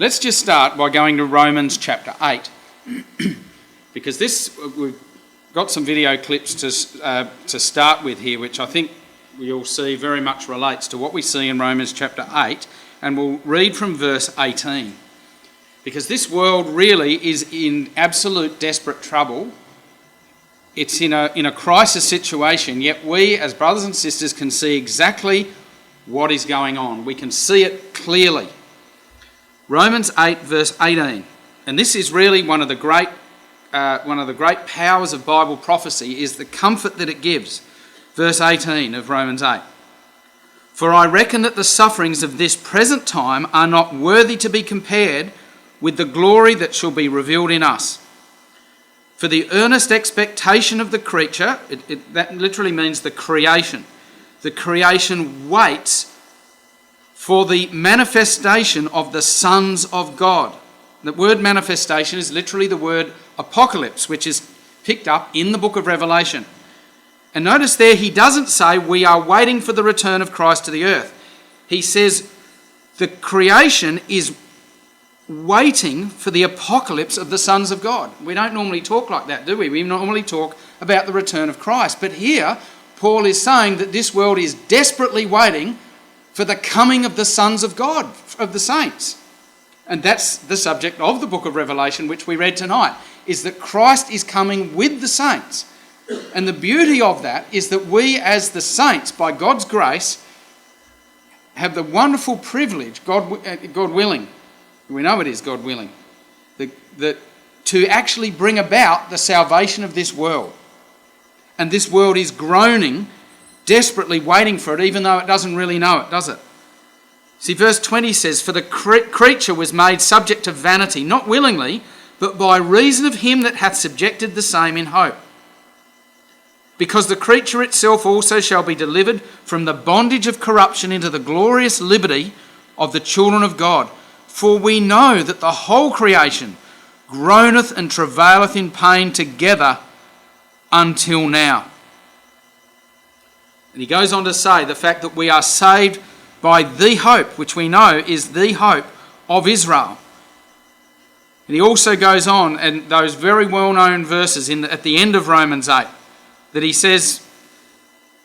Let's just start by going to Romans chapter 8, because we've got some video clips to start with here, which I think we all see very much relates to what we see in Romans chapter 8, and we'll read from verse 18. Because this world really is in absolute desperate trouble. It's in a crisis situation, yet we as brothers and sisters can see exactly what is going on. We can see it clearly. Romans 8 verse 18, and this is really one of the great powers of Bible prophecy, is the comfort that it gives. Verse 18 of Romans 8. For I reckon that the sufferings of this present time are not worthy to be compared with the glory that shall be revealed in us. For the earnest expectation of the creature, that literally means the creation waits for the manifestation of the sons of God. The word manifestation is literally the word apocalypse, which is picked up in the book of Revelation. And notice there, he doesn't say we are waiting for the return of Christ to the earth. He says the creation is waiting for the apocalypse of the sons of God. We don't normally talk like that, do we? We normally talk about the return of Christ. But here, Paul is saying that this world is desperately waiting for the coming of the sons of God, of the saints. And that's the subject of the book of Revelation, which we read tonight, is that Christ is coming with the saints. And the beauty of that is that we as the saints, by God's grace, have the wonderful privilege, God willing, we know it is God willing, that to actually bring about the salvation of this world. And this world is groaning, desperately waiting for it, even though it doesn't really know it, does it? See, verse 20 says, for the creature was made subject to vanity, not willingly, but by reason of him that hath subjected the same in hope. Because the creature itself also shall be delivered from the bondage of corruption into the glorious liberty of the children of God. For we know that the whole creation groaneth and travaileth in pain together until now. And he goes on to say the fact that we are saved by the hope, which we know is the hope of Israel. And he also goes on, and those very well-known verses at the end of Romans 8, that he says,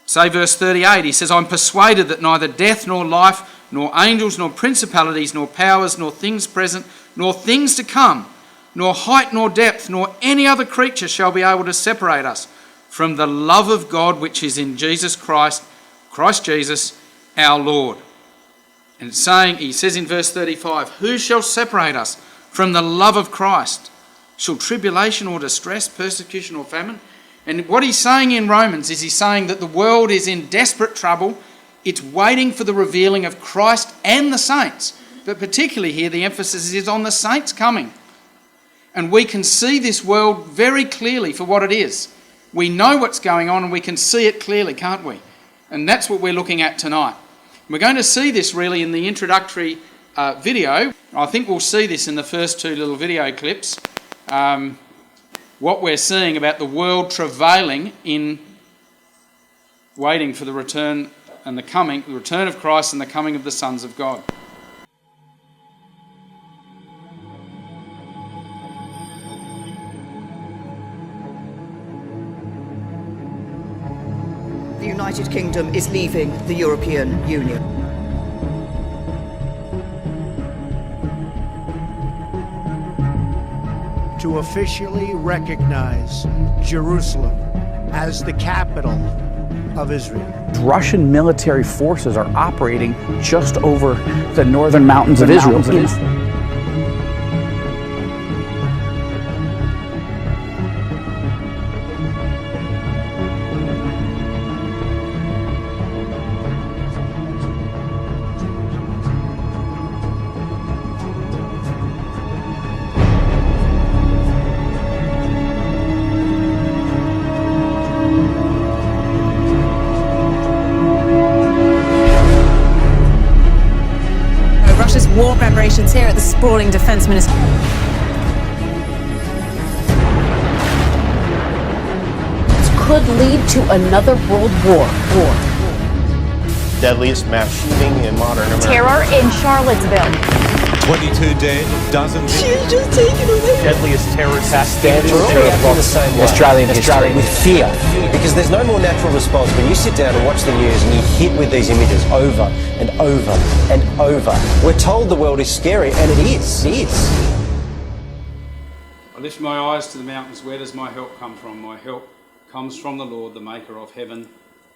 say verse 38, he says, I'm persuaded that neither death nor life, nor angels, nor principalities, nor powers, nor things present, nor things to come, nor height, nor depth, nor any other creature shall be able to separate us from the love of God which is in Jesus Christ Jesus, our Lord. And he says in verse 35, who shall separate us from the love of Christ? Shall tribulation or distress, persecution or famine? And what he's saying in Romans is he's saying that the world is in desperate trouble. It's waiting for the revealing of Christ and the saints. But particularly here, the emphasis is on the saints coming. And we can see this world very clearly for what it is. We know what's going on and we can see it clearly, can't we? And that's what we're looking at tonight. We're going to see this really in the introductory video. I think we'll see this in the first two little video clips. What we're seeing about the world travailing in waiting for the return and the return of Christ and the coming of the sons of God. The United Kingdom is leaving the European Union. To officially recognize Jerusalem as the capital of Israel. Russian military forces are operating just over the northern mountains of Israel. War preparations here at the sprawling defence ministry. Could lead to another world war. Deadliest mass shooting in modern America. Terror in Charlottesville. 22 dead, dozens injured. Deadliest terror attack in the same way. Australian history. With fear. Because there's no more natural response when you sit down and watch the news and you're hit with these images over and over and over. We're told the world is scary, and it is. It is. I lift my eyes to the mountains. Where does my help come from? My help comes from the Lord, the maker of heaven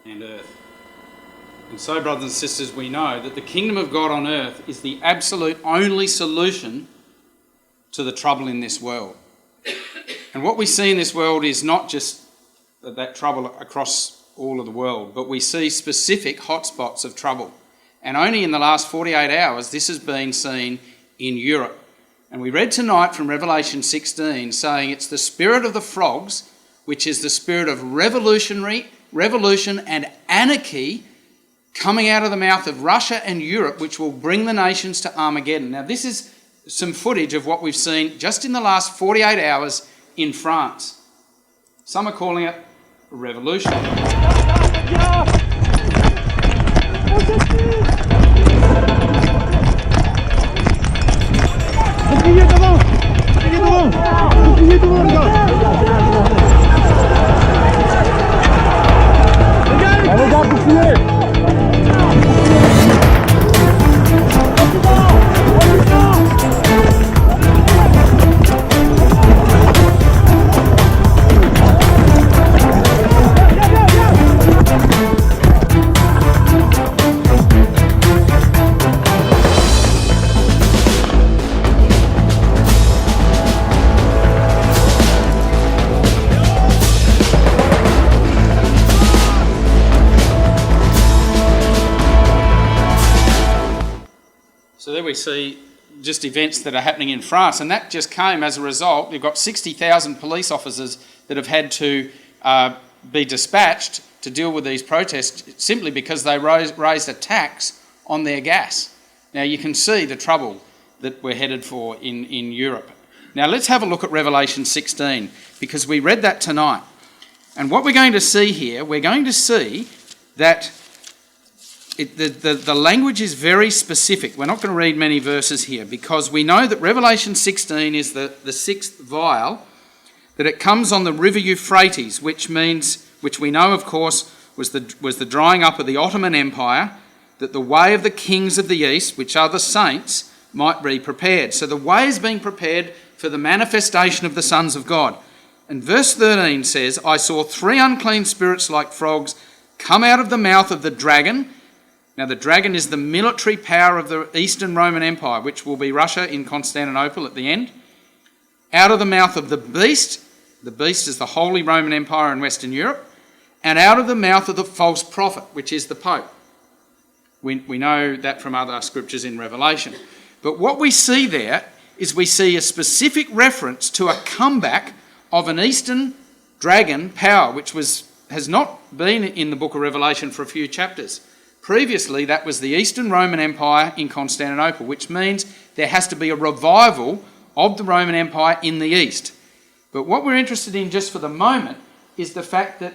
and earth. And so, brothers and sisters, we know that the kingdom of God on earth is the absolute only solution to the trouble in this world. And what we see in this world is not just that trouble across all of the world, but we see specific hotspots of trouble. And only in the last 48 hours, this has been seen in Europe. And we read tonight from Revelation 16 saying it's the spirit of the frogs, which is the spirit of revolution and anarchy coming out of the mouth of Russia and Europe, which will bring the nations to Armageddon. Now, this is some footage of what we've seen just in the last 48 hours in France. Some are calling it a revolution. So there we see just events that are happening in France, and that just came as a result. You've got 60,000 police officers that have had to be dispatched to deal with these protests simply because they raised a tax on their gas. Now you can see the trouble that we're headed for in Europe. Now let's have a look at Revelation 16, because we read that tonight. And what we're going to see here, we're going to see that the language is very specific. We're not going to read many verses here because we know that Revelation 16 is the sixth vial, that it comes on the river Euphrates, which we know, of course, was the drying up of the Ottoman Empire, that the way of the kings of the east, which are the saints, might be prepared. So the way is being prepared for the manifestation of the sons of God. And verse 13 says, I saw 3 unclean spirits like frogs come out of the mouth of the dragon. Now, the dragon is the military power of the Eastern Roman Empire, which will be Russia in Constantinople at the end. Out of the mouth of the beast is the Holy Roman Empire in Western Europe, and out of the mouth of the false prophet, which is the Pope. We know that from other scriptures in Revelation. But what we see there is we see a specific reference to a comeback of an Eastern dragon power, which has not been in the book of Revelation for a few chapters. Previously, that was the Eastern Roman Empire in Constantinople, which means there has to be a revival of the Roman Empire in the East. But what we're interested in just for the moment is the fact that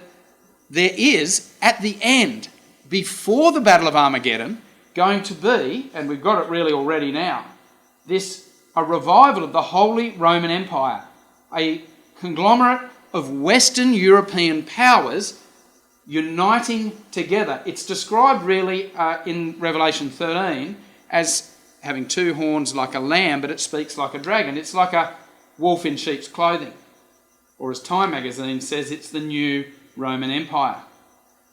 there is, at the end, before the Battle of Armageddon, going to be, and we've got it really already now, a revival of the Holy Roman Empire, a conglomerate of Western European powers uniting together. It's described really in Revelation 13 as having 2 horns like a lamb, but it speaks like a dragon. It's like a wolf in sheep's clothing. Or as Time magazine says, it's the new Roman Empire.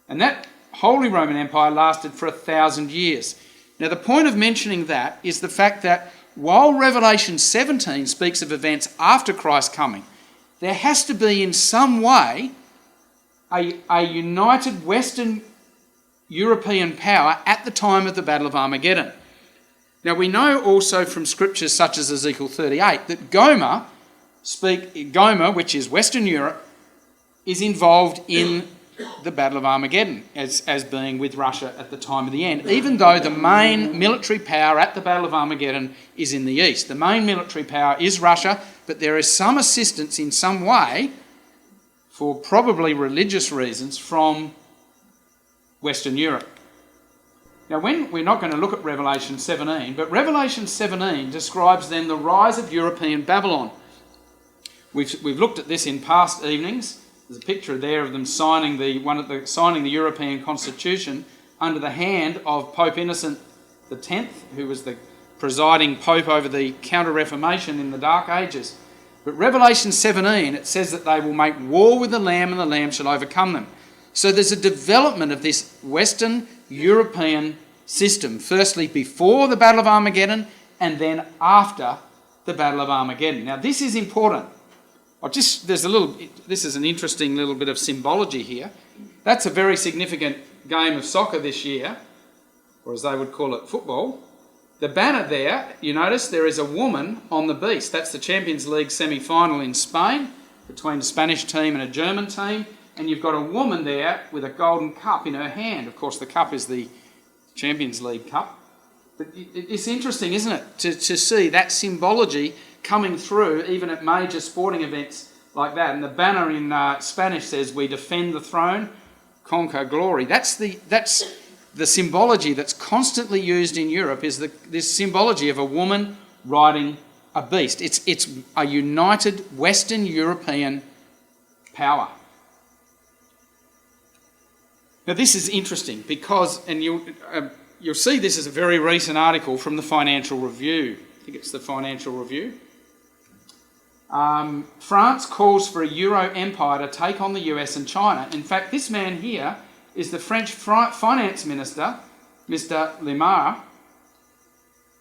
And that Holy Roman Empire lasted for 1,000 years. Now, the point of mentioning that is the fact that while Revelation 17 speaks of events after Christ's coming, there has to be in some way a united Western European power at the time of the Battle of Armageddon. Now, we know also from scriptures such as Ezekiel 38 that Gomer, which is Western Europe, is involved in the Battle of Armageddon as being with Russia at the time of the end, even though the main military power at the Battle of Armageddon is in the east. The main military power is Russia, but there is some assistance in some way, for probably religious reasons, from Western Europe. Now, we're not going to look at Revelation 17, but Revelation 17 describes then the rise of European Babylon. We've looked at this in past evenings. There's a picture there of them signing the European Constitution under the hand of Pope Innocent X, who was the presiding pope over the Counter-Reformation in the Dark Ages. But Revelation 17, it says that they will make war with the Lamb and the Lamb shall overcome them. So there's a development of this Western European system, firstly before the Battle of Armageddon and then after the Battle of Armageddon. Now this is important. This is an interesting little bit of symbology here. That's a very significant game of soccer this year, or as they would call it, football. The banner there, you notice there is a woman on the beast. That's the Champions League semi-final in Spain between a Spanish team and a German team. And you've got a woman there with a golden cup in her hand. Of course, the cup is the Champions League cup. But it's interesting, isn't it, to see that symbology coming through even at major sporting events like that. And the banner in Spanish says, "We defend the throne, conquer glory." That's the symbology that's constantly used in Europe, is this symbology of a woman riding a beast. It's a united Western European power. Now this is interesting because, and you'll see this is a very recent article from the Financial Review. I think it's the Financial Review. France calls for a Euro empire to take on the US and China. In fact, this man here is the French finance minister, Mr. Lemar,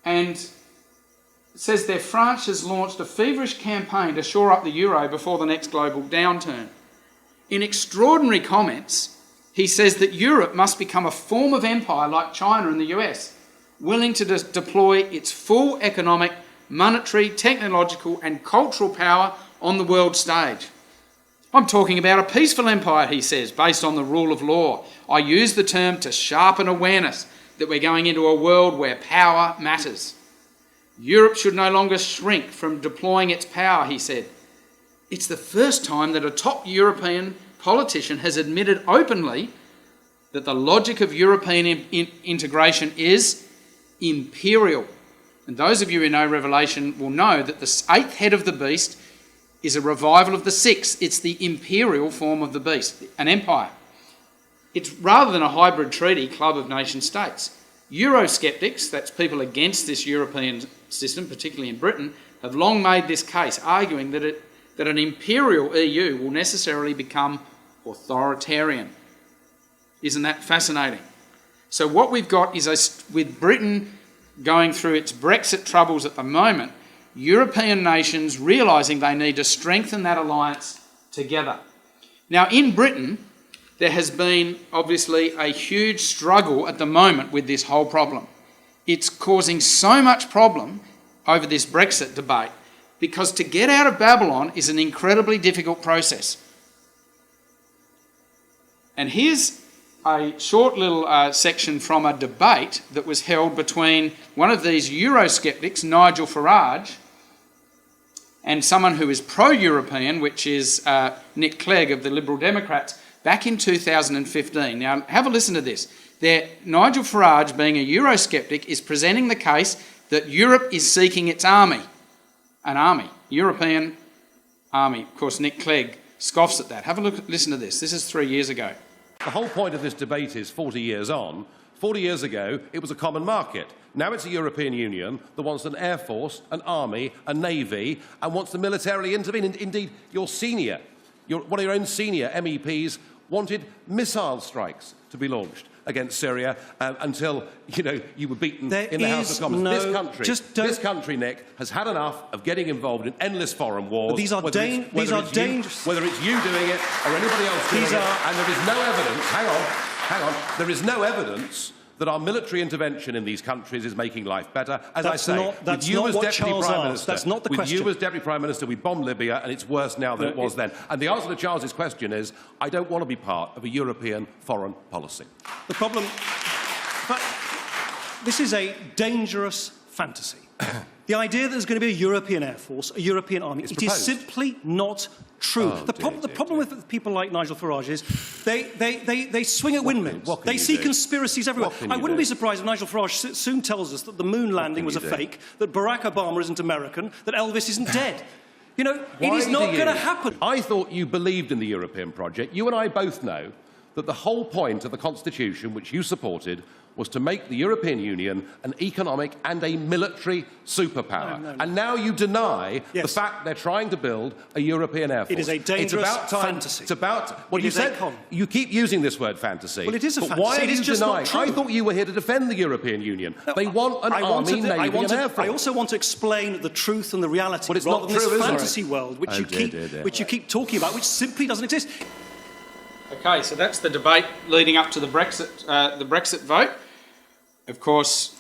and says that France has launched a feverish campaign to shore up the euro before the next global downturn. In extraordinary comments, he says that Europe must become a form of empire like China and the US, willing to deploy its full economic, monetary, technological and cultural power on the world stage. I'm talking about a peaceful empire, he says, based on the rule of law. I use the term to sharpen awareness that we're going into a world where power matters. Europe should no longer shrink from deploying its power, he said. It's the first time that a top European politician has admitted openly that the logic of European integration is imperial. And those of you who know Revelation will know that the eighth head of the beast is a revival of the sixth. It's the imperial form of the beast, an empire. It's rather than a hybrid treaty club of nation states. Eurosceptics, that's people against this European system, particularly in Britain, have long made this case, arguing that an imperial EU will necessarily become authoritarian. Isn't that fascinating? So what we've got is, with Britain going through its Brexit troubles at the moment, European nations realising they need to strengthen that alliance together. Now, in Britain, there has been obviously a huge struggle at the moment with this whole problem. It's causing so much problem over this Brexit debate because to get out of Babylon is an incredibly difficult process. And here's a short little section from a debate that was held between one of these Eurosceptics, Nigel Farage, and someone who is pro-European, which is Nick Clegg of the Liberal Democrats, back in 2015. Now, have a listen to this. Nigel Farage, being a Eurosceptic, is presenting the case that Europe is seeking its army. An army. European army. Of course, Nick Clegg scoffs at that. Have a listen to this. This is 3 years ago. The whole point of this debate is 40 years on. 40 years ago, it was a common market. Now it's a European Union that wants an air force, an army, a navy, and wants to militarily intervene. Indeed, one of your own senior MEPs wanted missile strikes to be launched against Syria until, you were beaten in the House of Commons. This country, Nick, has had enough of getting involved in endless foreign wars. These are dangerous. Whether it's you doing it or anybody else doing it, and there is no evidence. Hang on. There is no evidence that our military intervention in these countries is making life better. As I say, with you as Deputy Prime Minister, that's not the question. With you as Deputy Prime Minister, we bombed Libya, and it's worse now than it was then. And the answer to Charles's question is, I don't want to be part of a European foreign policy. The problem... But this is a dangerous fantasy. The idea that there's going to be a European Air Force, a European army, it is simply not true. The problem with people like Nigel Farage is they swing at windmills. They see conspiracies everywhere. I wouldn't be surprised if Nigel Farage soon tells us that the moon landing was a fake, that Barack Obama isn't American, that Elvis isn't dead. You know, it is not going to happen. I thought you believed in the European project. You and I both know that the whole point of the Constitution, which you supported, was to make the European Union an economic and a military superpower. No. And now you deny the fact they're trying to build a European Air Force. It is a dangerous fantasy. It's about, well, you keep using this word fantasy. Well, it is a fantasy. Why are you just denying? not true. I thought you were here to defend the European Union. No, they want an army, navy and air force. I also want to explain the truth and the reality, but it's rather not than true, this fantasy world which you keep talking about, which simply doesn't exist. Okay, so that's the debate leading up to the Brexit vote. Of course,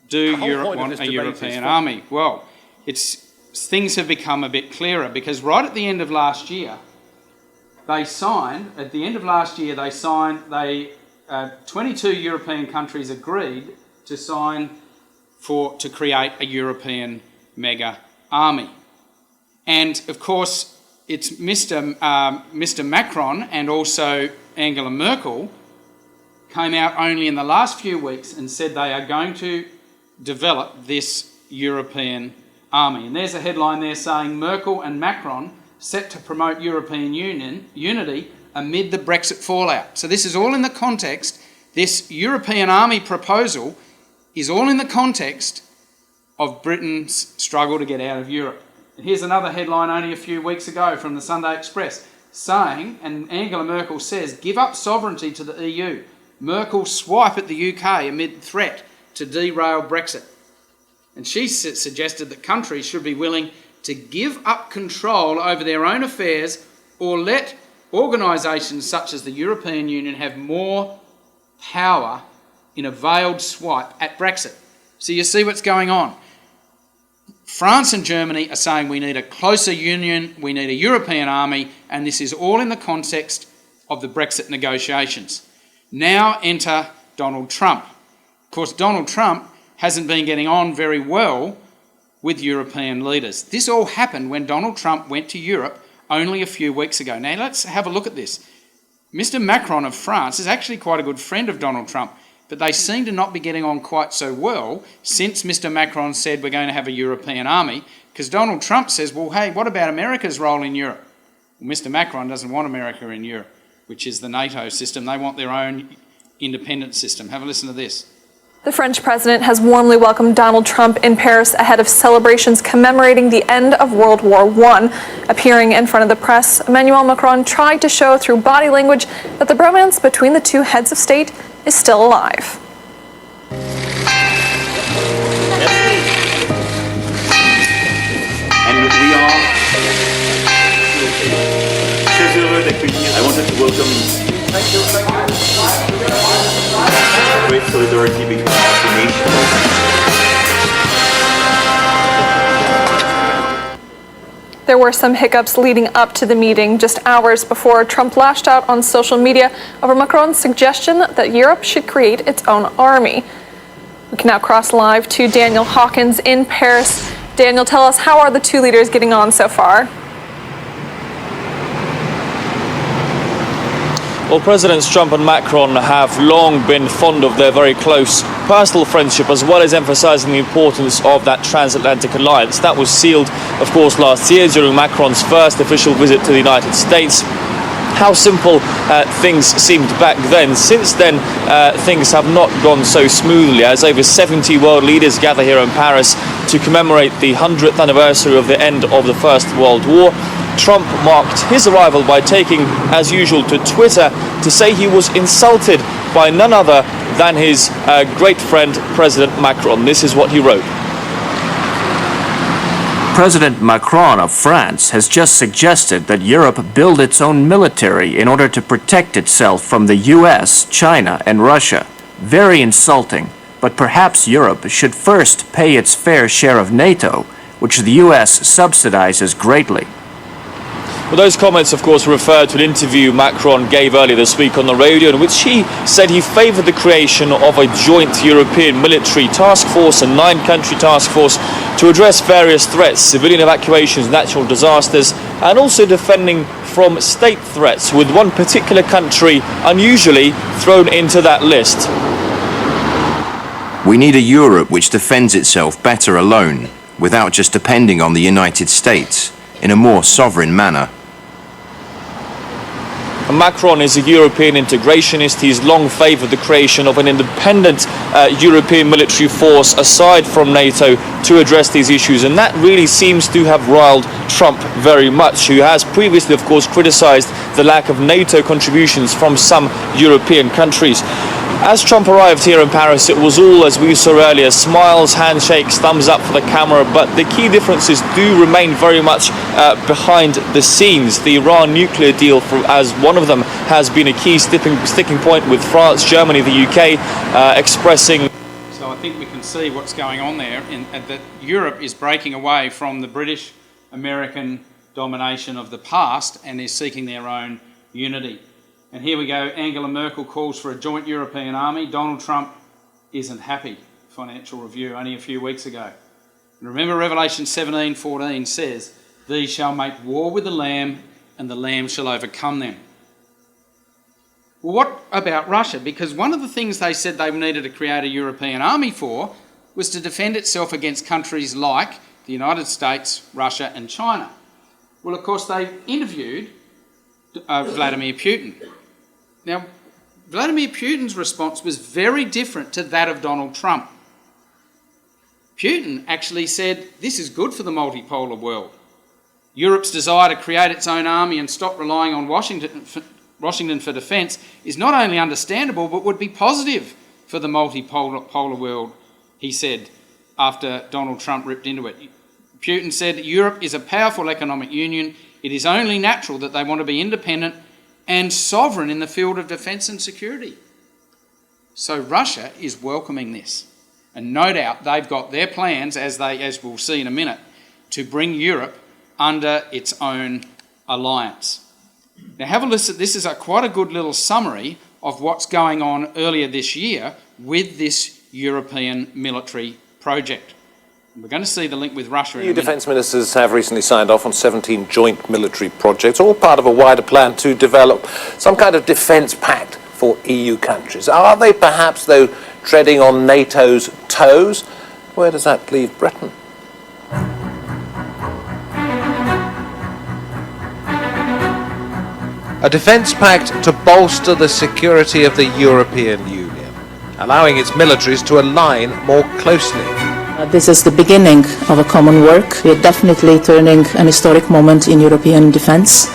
do Europe want a European army? Well, things have become a bit clearer because right at the end of last year, 22 European countries agreed to sign to create a European mega army. And of course, it's Mr. Macron and also Angela Merkel came out only in the last few weeks and said they are going to develop this European army. And there's a headline there saying Merkel and Macron set to promote European unity amid the Brexit fallout. So this is all in the context, this European army proposal is all in the context of Britain's struggle to get out of Europe. And here's another headline only a few weeks ago from the Sunday Express saying, and Angela Merkel says, give up sovereignty to the EU. Merkel swipe at the UK amid threat to derail Brexit. And she suggested that countries should be willing to give up control over their own affairs or let organisations such as the European Union have more power in a veiled swipe at Brexit. So you see what's going on. France and Germany are saying we need a closer union, we need a European army, and this is all in the context of the Brexit negotiations. Now enter Donald Trump. Of course, Donald Trump hasn't been getting on very well with European leaders. This all happened when Donald Trump went to Europe only a few weeks ago. Now let's have a look at this. Mr. Macron of France is actually quite a good friend of Donald Trump, but they seem to not be getting on quite so well since Mr. Macron said we're going to have a European army, because Donald Trump says, well, hey, what about America's role in Europe? Well, Mr. Macron doesn't want America in Europe, which is the NATO system. They want their own independent system. Have a listen to this. The French president has warmly welcomed Donald Trump in Paris ahead of celebrations commemorating the end of World War I. Appearing in front of the press, Emmanuel Macron tried to show through body language that the bromance between the two heads of state is still alive. And we are I wanted to welcome great solidarity between our two nations. There were some hiccups leading up to the meeting just hours before Trump lashed out on social media over Macron's suggestion that Europe should create its own army. We can now cross live to Daniel Hawkins in Paris. Daniel, tell us, how are the two leaders getting on so far? Well, Presidents Trump and Macron have long been fond of their very close personal friendship, as well as emphasizing the importance of that transatlantic alliance. That was sealed, of course, last year during Macron's first official visit to the United States. How simple things seemed back then. Since then, things have not gone so smoothly, as over 70 world leaders gather here in Paris to commemorate the 100th anniversary of the end of the First World War. Trump marked his arrival by taking, as usual, to Twitter to say he was insulted by none other than his great friend, President Macron. This is what he wrote. President Macron of France has just suggested that Europe build its own military in order to protect itself from the US, China, and Russia. Very insulting, but perhaps Europe should first pay its fair share of NATO, which the US subsidizes greatly. Well, those comments, of course, refer to an interview Macron gave earlier this week on the radio, in which he said he favoured the creation of a joint European military task force, a 9-country task force, to address various threats, civilian evacuations, natural disasters, and also defending from state threats, with one particular country unusually thrown into that list. We need a Europe which defends itself better alone, without just depending on the United States, in a more sovereign manner. Macron is a European integrationist. He's long favoured the creation of an independent European military force aside from NATO to address these issues, and that really seems to have riled Trump very much, who has previously, of course, criticised the lack of NATO contributions from some European countries. As Trump arrived here in Paris, it was all, as we saw earlier, smiles, handshakes, thumbs up for the camera, but the key differences do remain very much behind the scenes. The Iran nuclear deal, as one of them, has been a key sticking point with France, Germany, the UK, expressing... So I think we can see what's going on there, that Europe is breaking away from the British-American domination of the past and is seeking their own unity. And here we go, Angela Merkel calls for a joint European army. Donald Trump isn't happy. Financial Review only a few weeks ago. And remember Revelation 17:14 says, "These shall make war with the Lamb, and the Lamb shall overcome them." Well, what about Russia? Because one of the things they said they needed to create a European army for was to defend itself against countries like the United States, Russia and China. Well, of course, they interviewed Vladimir Putin. Now, Vladimir Putin's response was very different to that of Donald Trump. Putin actually said, this is good for the multipolar world. Europe's desire to create its own army and stop relying on Washington for defence is not only understandable, but would be positive for the multipolar world, he said, after Donald Trump ripped into it. Putin said, Europe is a powerful economic union. It is only natural that they want to be independent and sovereign in the field of defence and security. So Russia is welcoming this. And no doubt they've got their plans, as we'll see in a minute, to bring Europe under its own alliance. Now have a listen. This is quite a good little summary of what's going on earlier this year with this European military project. We're going to see the link with Russia in a minute. Defence ministers have recently signed off on 17 joint military projects, all part of a wider plan to develop some kind of defence pact for EU countries. Are they perhaps, though, treading on NATO's toes? Where does that leave Britain? A defence pact to bolster the security of the European Union, allowing its militaries to align more closely. This is the beginning of a common work. We are definitely turning an historic moment in European defence.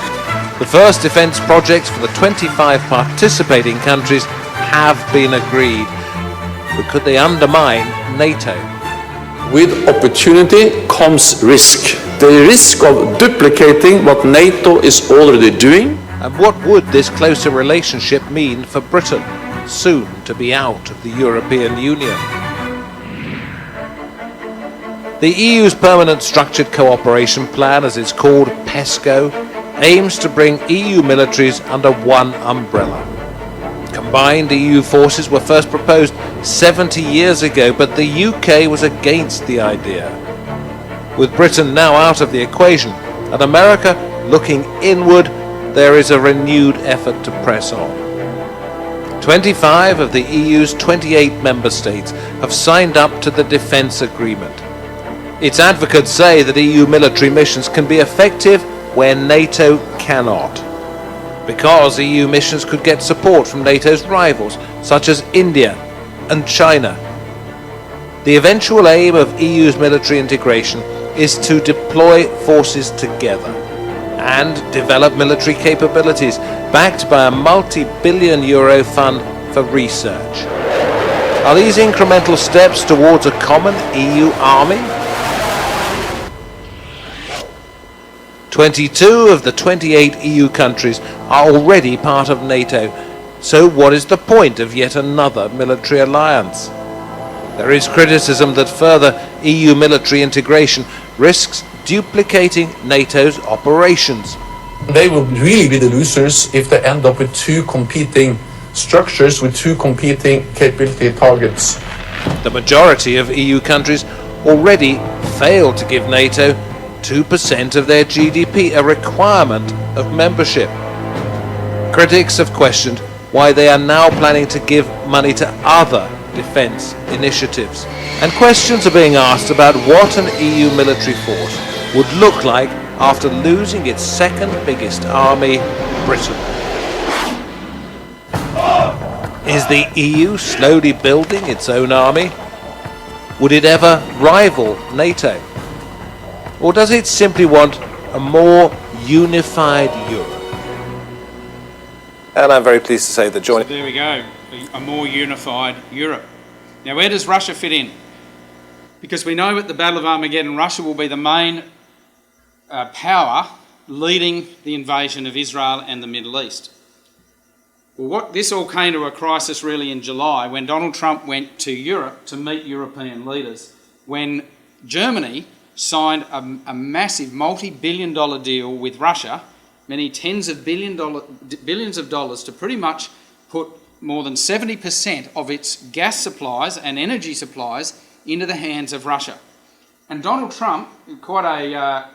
The first defence projects for the 25 participating countries have been agreed. But could they undermine NATO? With opportunity comes risk. The risk of duplicating what NATO is already doing. And what would this closer relationship mean for Britain, soon to be out of the European Union? The EU's Permanent Structured Cooperation Plan, as it's called, PESCO, aims to bring EU militaries under one umbrella. Combined EU forces were first proposed 70 years ago, but the UK was against the idea. With Britain now out of the equation and America looking inward, there is a renewed effort to press on. 25 of the EU's 28 member states have signed up to the defence agreement. Its advocates say that EU military missions can be effective where NATO cannot, because EU missions could get support from NATO's rivals, such as India and China. The eventual aim of EU's military integration is to deploy forces together and develop military capabilities backed by a multi-billion euro fund for research. Are these incremental steps towards a common EU army? 22 of the 28 EU countries are already part of NATO, so what is the point of yet another military alliance? There is criticism that further EU military integration risks duplicating NATO's operations. They will really be the losers if they end up with two competing structures with two competing capability targets. The majority of EU countries already fail to give NATO 2% of their GDP, a requirement of membership. Critics have questioned why they are now planning to give money to other defence initiatives. And questions are being asked about what an EU military force would look like after losing its second biggest army, Britain. Is the EU slowly building its own army? Would it ever rival NATO? Or does it simply want a more unified Europe? And I'm very pleased to say that joining... So there we go, a more unified Europe. Now, where does Russia fit in? Because we know at the Battle of Armageddon, Russia will be the main power leading the invasion of Israel and the Middle East. Well, this all came to a crisis really in July when Donald Trump went to Europe to meet European leaders, when Germany signed a massive multi-billion-dollar deal with Russia, many tens of billions of dollars, to pretty much put more than 70% of its gas supplies and energy supplies into the hands of Russia. And Donald Trump, quite a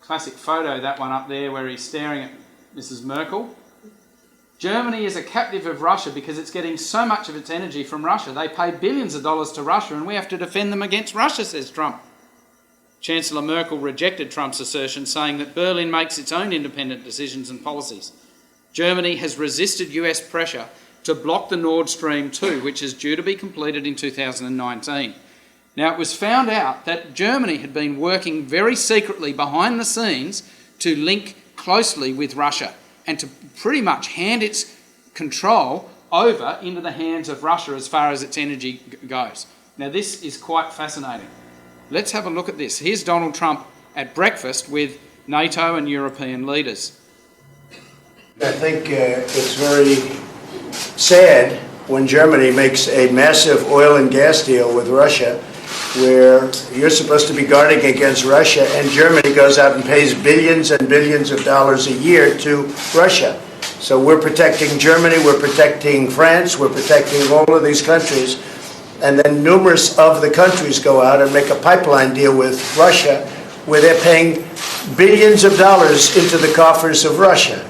classic photo, that one up there where he's staring at Mrs. Merkel. Germany is a captive of Russia because it's getting so much of its energy from Russia. They pay billions of dollars to Russia and we have to defend them against Russia, says Trump. Chancellor Merkel rejected Trump's assertion, saying that Berlin makes its own independent decisions and policies. Germany has resisted US pressure to block the Nord Stream 2, which is due to be completed in 2019. Now, it was found out that Germany had been working very secretly behind the scenes to link closely with Russia and to pretty much hand its control over into the hands of Russia as far as its energy goes. Now, this is quite fascinating. Let's have a look at this. Here's Donald Trump at breakfast with NATO and European leaders. I think it's very sad when Germany makes a massive oil and gas deal with Russia, where you're supposed to be guarding against Russia, and Germany goes out and pays billions and billions of dollars a year to Russia. So we're protecting Germany, we're protecting France, we're protecting all of these countries. And then numerous of the countries go out and make a pipeline deal with Russia where they're paying billions of dollars into the coffers of Russia.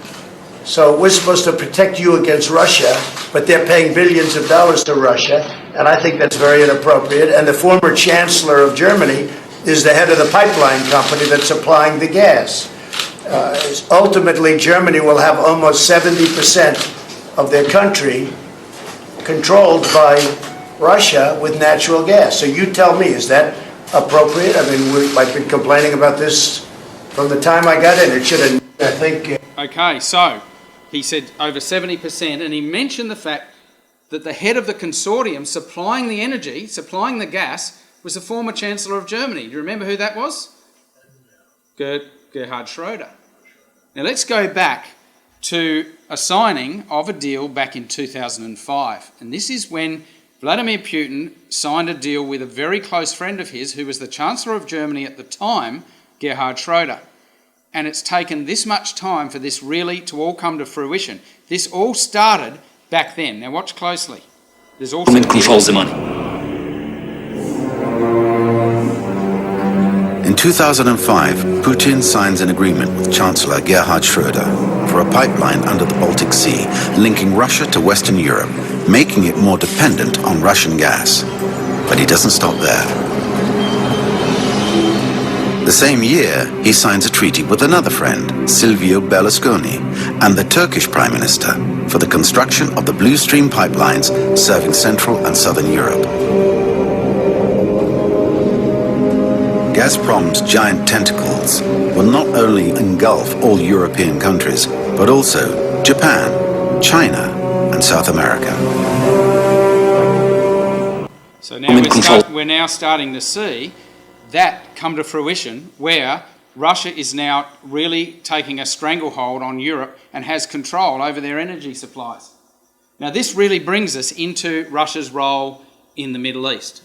So we're supposed to protect you against Russia, but they're paying billions of dollars to Russia, and I think that's very inappropriate. And the former chancellor of Germany is the head of the pipeline company that's supplying the gas. Ultimately, Germany will have almost 70% of their country controlled by Russia with natural gas. So you tell me, is that appropriate? I mean, I've been complaining about this from the time I got in. It should have, I think... Okay, so he said over 70%, and he mentioned the fact that the head of the consortium supplying the energy, supplying the gas, was the former Chancellor of Germany. Do you remember who that was? Gerhard Schröder. Now let's go back to a signing of a deal back in 2005. And this is when Vladimir Putin signed a deal with a very close friend of his who was the Chancellor of Germany at the time, Gerhard Schröder. And it's taken this much time for this really to all come to fruition. This all started back then. Now watch closely. There's also... Government controls the money. In 2005, Putin signs an agreement with Chancellor Gerhard Schröder for a pipeline under the Baltic Sea linking Russia to Western Europe, making it more dependent on Russian gas. But he doesn't stop there. The same year, he signs a treaty with another friend, Silvio Berlusconi, and the Turkish Prime Minister for the construction of the Blue Stream pipelines serving Central and Southern Europe. Gazprom's giant tentacles will not only engulf all European countries, but also Japan, China, and South America. So now we're now starting to see that come to fruition, where Russia is now really taking a stranglehold on Europe and has control over their energy supplies. Now this really brings us into Russia's role in the Middle East.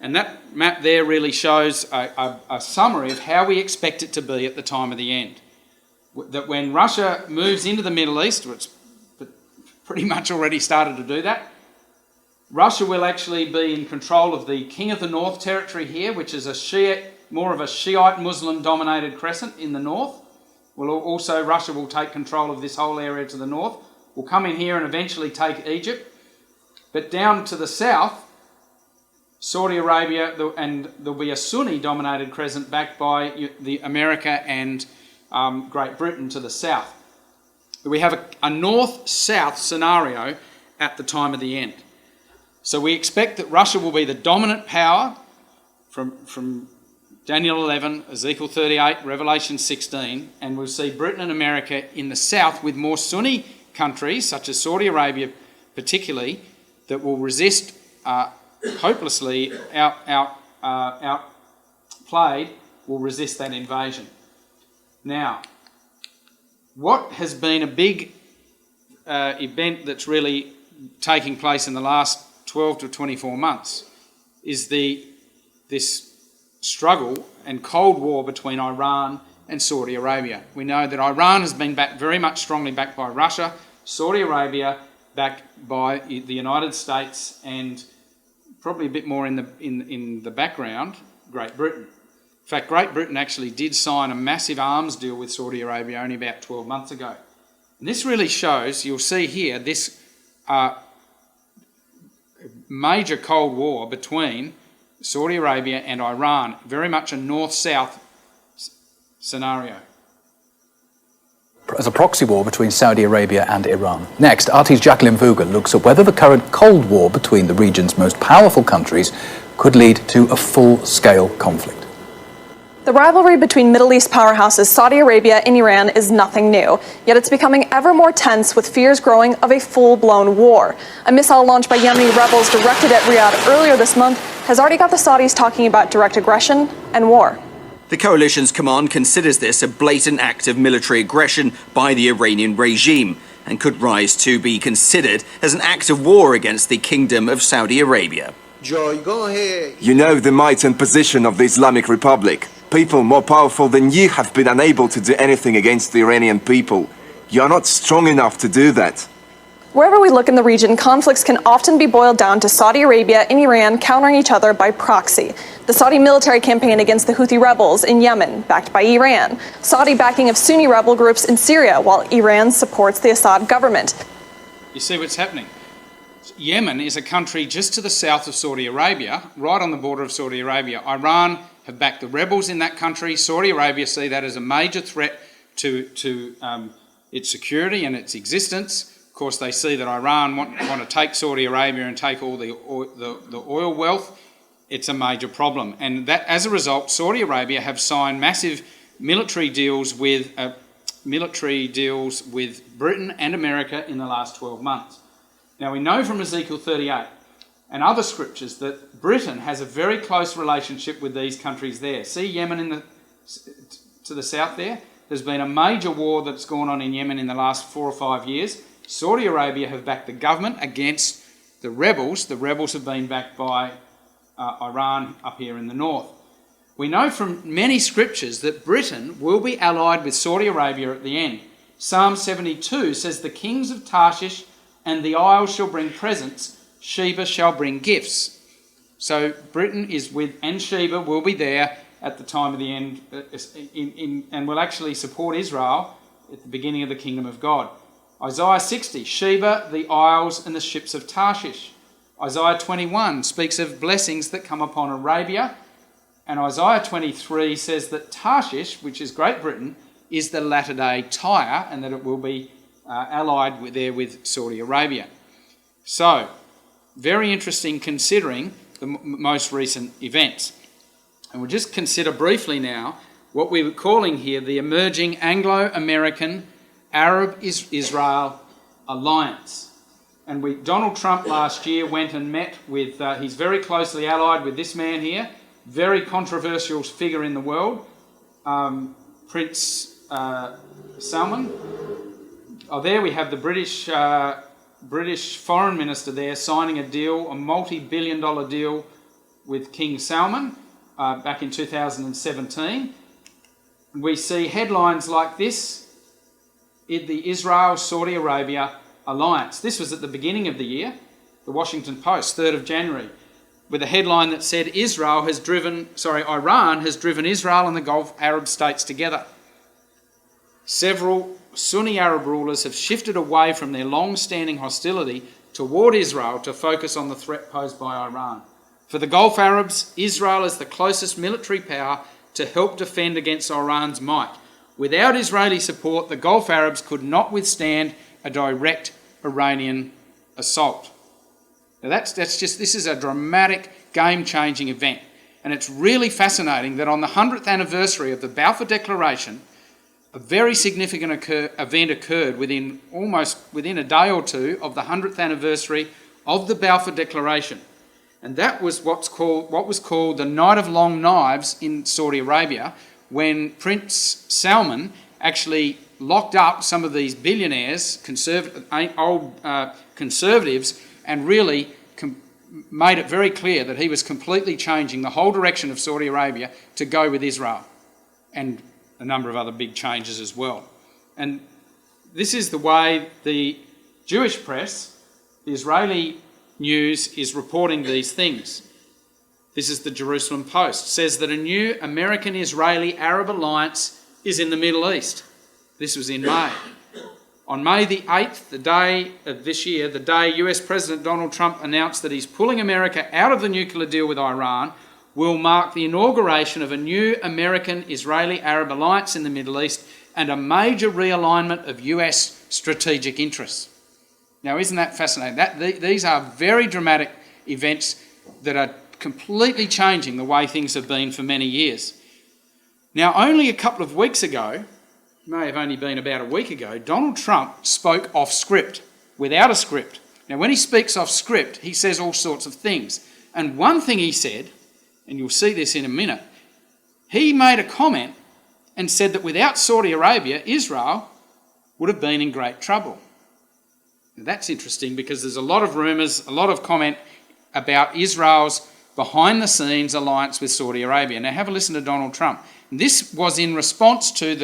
And that map there really shows a summary of how we expect it to be at the time of the end. that when Russia moves into the Middle East, it's pretty much already started to do that, Russia will actually be in control of the King of the North territory here, which is more of a Shiite Muslim-dominated crescent in the north. Also, Russia will take control of this whole area to the north. We'll come in here and eventually take Egypt. But down to the south, Saudi Arabia, and there'll be a Sunni-dominated crescent backed by America and Great Britain to the south. We have a north-south scenario at the time of the end. So we expect that Russia will be the dominant power from Daniel 11, Ezekiel 38, Revelation 16, and we'll see Britain and America in the south with more Sunni countries, such as Saudi Arabia particularly, that will resist, hopelessly outplayed, will resist that invasion. Now, what has been a big event that's really taking place in the last 12 to 24 months is this struggle and Cold War between Iran and Saudi Arabia. We know that Iran has been very much strongly backed by Russia, Saudi Arabia backed by the United States, and probably a bit more in the background, Great Britain. In fact, Great Britain actually did sign a massive arms deal with Saudi Arabia only about 12 months ago. And this really shows, you'll see here, this major Cold War between Saudi Arabia and Iran, very much a north-south scenario. As a proxy war between Saudi Arabia and Iran. Next, RT's Jacqueline Vogel looks at whether the current Cold War between the region's most powerful countries could lead to a full-scale conflict. The rivalry between Middle East powerhouses Saudi Arabia and Iran is nothing new, yet it's becoming ever more tense with fears growing of a full-blown war. A missile launched by Yemeni rebels directed at Riyadh earlier this month has already got the Saudis talking about direct aggression and war. The coalition's command considers this a blatant act of military aggression by the Iranian regime and could rise to be considered as an act of war against the Kingdom of Saudi Arabia. You know the might and position of the Islamic Republic. People more powerful than you have been unable to do anything against the Iranian people. You are not strong enough to do that. Wherever we look in the region, conflicts can often be boiled down to Saudi Arabia and Iran countering each other by proxy. The Saudi military campaign against the Houthi rebels in Yemen, backed by Iran. Saudi backing of Sunni rebel groups in Syria, while Iran supports the Assad government. You see what's happening? Yemen is a country just to the south of Saudi Arabia, right on the border of Saudi Arabia. Iran have backed the rebels in that country. Saudi Arabia see that as a major threat to its security and its existence. Of course, they see that Iran want to take Saudi Arabia and take all the oil wealth. It's a major problem. And that, as a result, Saudi Arabia have signed massive military deals with Britain and America in the last 12 months. Now, we know from Ezekiel 38 and other scriptures that Britain has a very close relationship with these countries there. See Yemen to the south there? There's been a major war that's gone on in Yemen in the last 4 or 5 years. Saudi Arabia have backed the government against the rebels. The rebels have been backed by Iran up here in the north. We know from many scriptures that Britain will be allied with Saudi Arabia at the end. Psalm 72 says, "The kings of Tarshish and the isles shall bring presents, Sheba shall bring gifts." So Britain is with, and Sheba will be there at the time of the end and will actually support Israel at the beginning of the kingdom of God. Isaiah 60, Sheba, the isles and the ships of Tarshish. Isaiah 21 speaks of blessings that come upon Arabia. And Isaiah 23 says that Tarshish, which is Great Britain, is the latter-day Tyre and that it will be allied with Saudi Arabia. So, very interesting considering the most recent events. And we'll just consider briefly now what we were calling here the emerging Anglo-American Arab-Israel alliance. And Donald Trump last year went and met with, he's very closely allied with this man here, very controversial figure in the world, Prince Salman. Oh, there we have the British foreign minister there signing a deal, a multi-billion-dollar deal with King Salman back in 2017. We see headlines like this the Israel-Saudi Arabia alliance. This was at the beginning of the year, the Washington Post, 3rd of January, with a headline that said Iran has driven Israel and the Gulf Arab states together. Several Sunni Arab rulers have shifted away from their long-standing hostility toward Israel to focus on the threat posed by Iran. For the Gulf Arabs, Israel is the closest military power to help defend against Iran's might. Without Israeli support, the Gulf Arabs could not withstand a direct Iranian assault. Now this is a dramatic, game-changing event. And it's really fascinating that on the 100th anniversary of the Balfour Declaration, a very significant event occurred within a day or two of the 100th anniversary of the Balfour Declaration. And that was what was called the Night of Long Knives in Saudi Arabia, when Prince Salman actually locked up some of these billionaires, old conservatives, and really made it very clear that he was completely changing the whole direction of Saudi Arabia to go with Israel, and a number of other big changes as well. And this is the way the Jewish press, the Israeli news, is reporting these things. This is the Jerusalem Post. It says that a new American-Israeli-Arab alliance is in the Middle East. This was in May. On May the 8th, the day of this year, the day US President Donald Trump announced that he's pulling America out of the nuclear deal with Iran, will mark the inauguration of a new American-Israeli-Arab alliance in the Middle East and a major realignment of US strategic interests. Now, isn't that fascinating? These are very dramatic events that are completely changing the way things have been for many years. Now, only a couple of weeks ago, may have only been about a week ago, Donald Trump spoke off script, without a script. Now, when he speaks off script, he says all sorts of things. And one thing he said, and you'll see this in a minute, he made a comment and said that without Saudi Arabia, Israel would have been in great trouble. Now, that's interesting because there's a lot of rumours, a lot of comment about Israel's behind-the-scenes alliance with Saudi Arabia. Now, have a listen to Donald Trump. And this was in response to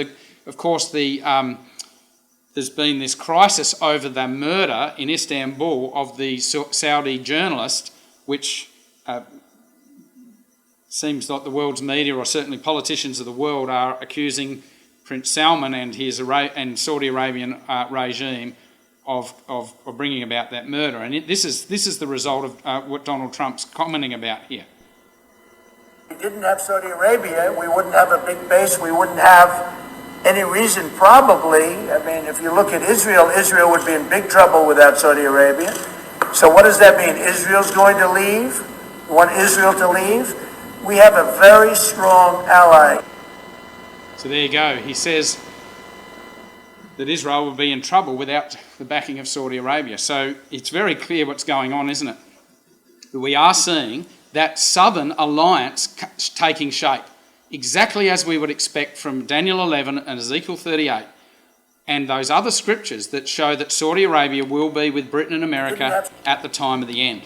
there's been this crisis over the murder in Istanbul of the Saudi journalist, which seems like the world's media, or certainly politicians of the world, are accusing Prince Salman and his Saudi Arabian regime of bringing about that murder. And this is the result of what Donald Trump's commenting about here. If we didn't have Saudi Arabia, we wouldn't have a big base, we wouldn't have any reason, probably. I mean, if you look at Israel, Israel would be in big trouble without Saudi Arabia. So what does that mean? Israel's going to leave? You want Israel to leave? We have a very strong ally. So there you go. He says that Israel would be in trouble without the backing of Saudi Arabia. So it's very clear what's going on, isn't it? We are seeing that southern alliance taking shape, exactly as we would expect from Daniel 11 and Ezekiel 38, and those other scriptures that show that Saudi Arabia will be with Britain and America at the time of the end.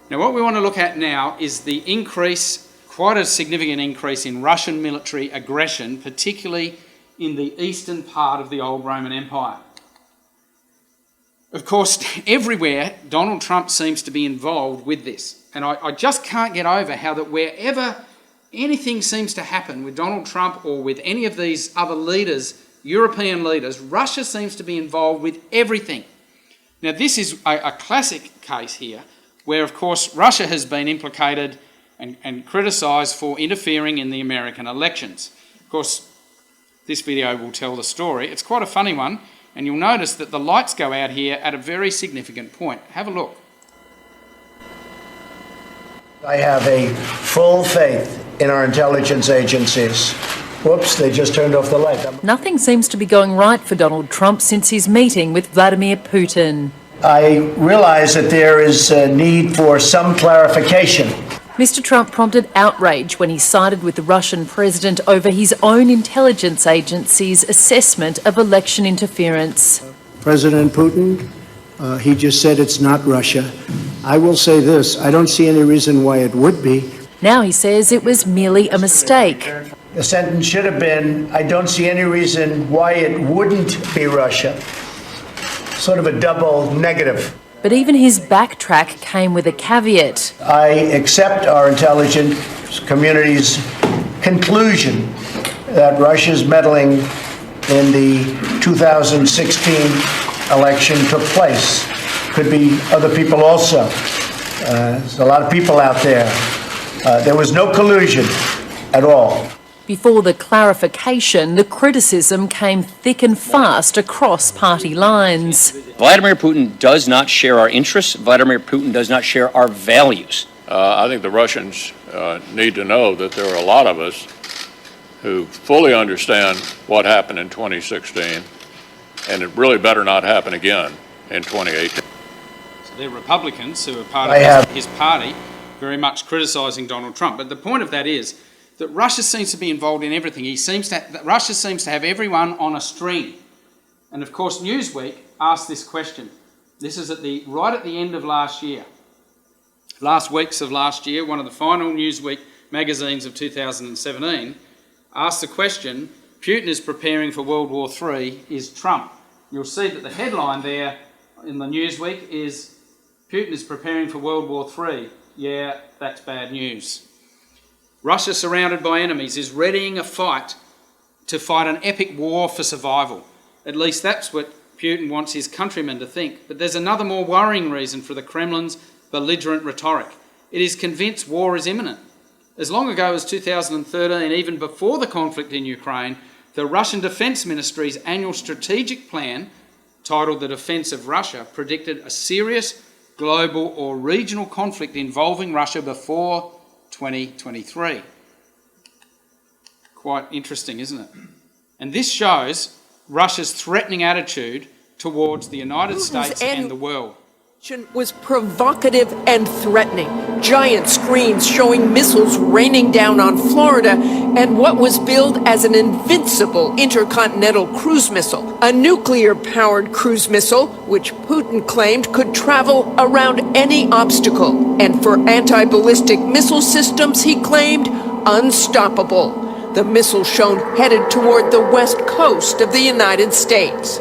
Now, what we want to look at now is the increase, quite a significant increase in Russian military aggression, particularly in the eastern part of the old Roman Empire. Of course, everywhere, Donald Trump seems to be involved with this. And I just can't get over how that wherever anything seems to happen with Donald Trump or with any of these other leaders, European leaders, Russia seems to be involved with everything. Now, this is a classic case here where, of course, Russia has been implicated and criticised for interfering in the American elections. Of course, this video will tell the story. It's quite a funny one, and you'll notice that the lights go out here at a very significant point. Have a look. I have a full faith in our intelligence agencies. Whoops, they just turned off the light. Nothing seems to be going right for Donald Trump since his meeting with Vladimir Putin. I realize that there is a need for some clarification. Mr. Trump prompted outrage when he sided with the Russian president over his own intelligence agency's assessment of election interference. President Putin, he just said it's not Russia. I will say this, I don't see any reason why it would be. Now he says it was merely a mistake. The sentence should have been, I don't see any reason why it wouldn't be Russia. Sort of a double negative. But even his backtrack came with a caveat. I accept our intelligence community's conclusion that Russia's meddling in the 2016 election took place. Could be other people also. There's a lot of people out there. There was no collusion at all. Before the clarification, the criticism came thick and fast across party lines. Vladimir Putin does not share our interests. Vladimir Putin does not share our values. I think the Russians need to know that there are a lot of us who fully understand what happened in 2016, and it really better not happen again in 2018. So they're Republicans who are part of his party, very much criticising Donald Trump. But the point of that is that Russia seems to be involved in everything. Russia seems to have everyone on a string. And of course, Newsweek asked this question. This is right at the end of last year. Last weeks of last year, one of the final Newsweek magazines of 2017 asked the question, Putin is preparing for World War III, is Trump? You'll see that the headline there in the Newsweek is, Putin is preparing for World War III. Yeah, that's bad news. Russia, surrounded by enemies, is readying a fight to fight an epic war for survival. At least that's what Putin wants his countrymen to think. But there's another more worrying reason for the Kremlin's belligerent rhetoric. It is convinced war is imminent. As long ago as 2013, even before the conflict in Ukraine, the Russian Defence Ministry's annual strategic plan, titled The Defence of Russia, predicted a serious global or regional conflict involving Russia before 2023. Quite interesting, isn't it? And this shows Russia's threatening attitude towards the United States and the world. Was provocative and threatening. Giant screens showing missiles raining down on Florida and what was billed as an invincible intercontinental cruise missile. A nuclear-powered cruise missile, which Putin claimed could travel around any obstacle. And for anti-ballistic missile systems, he claimed unstoppable. The missile shown headed toward the west coast of the United States.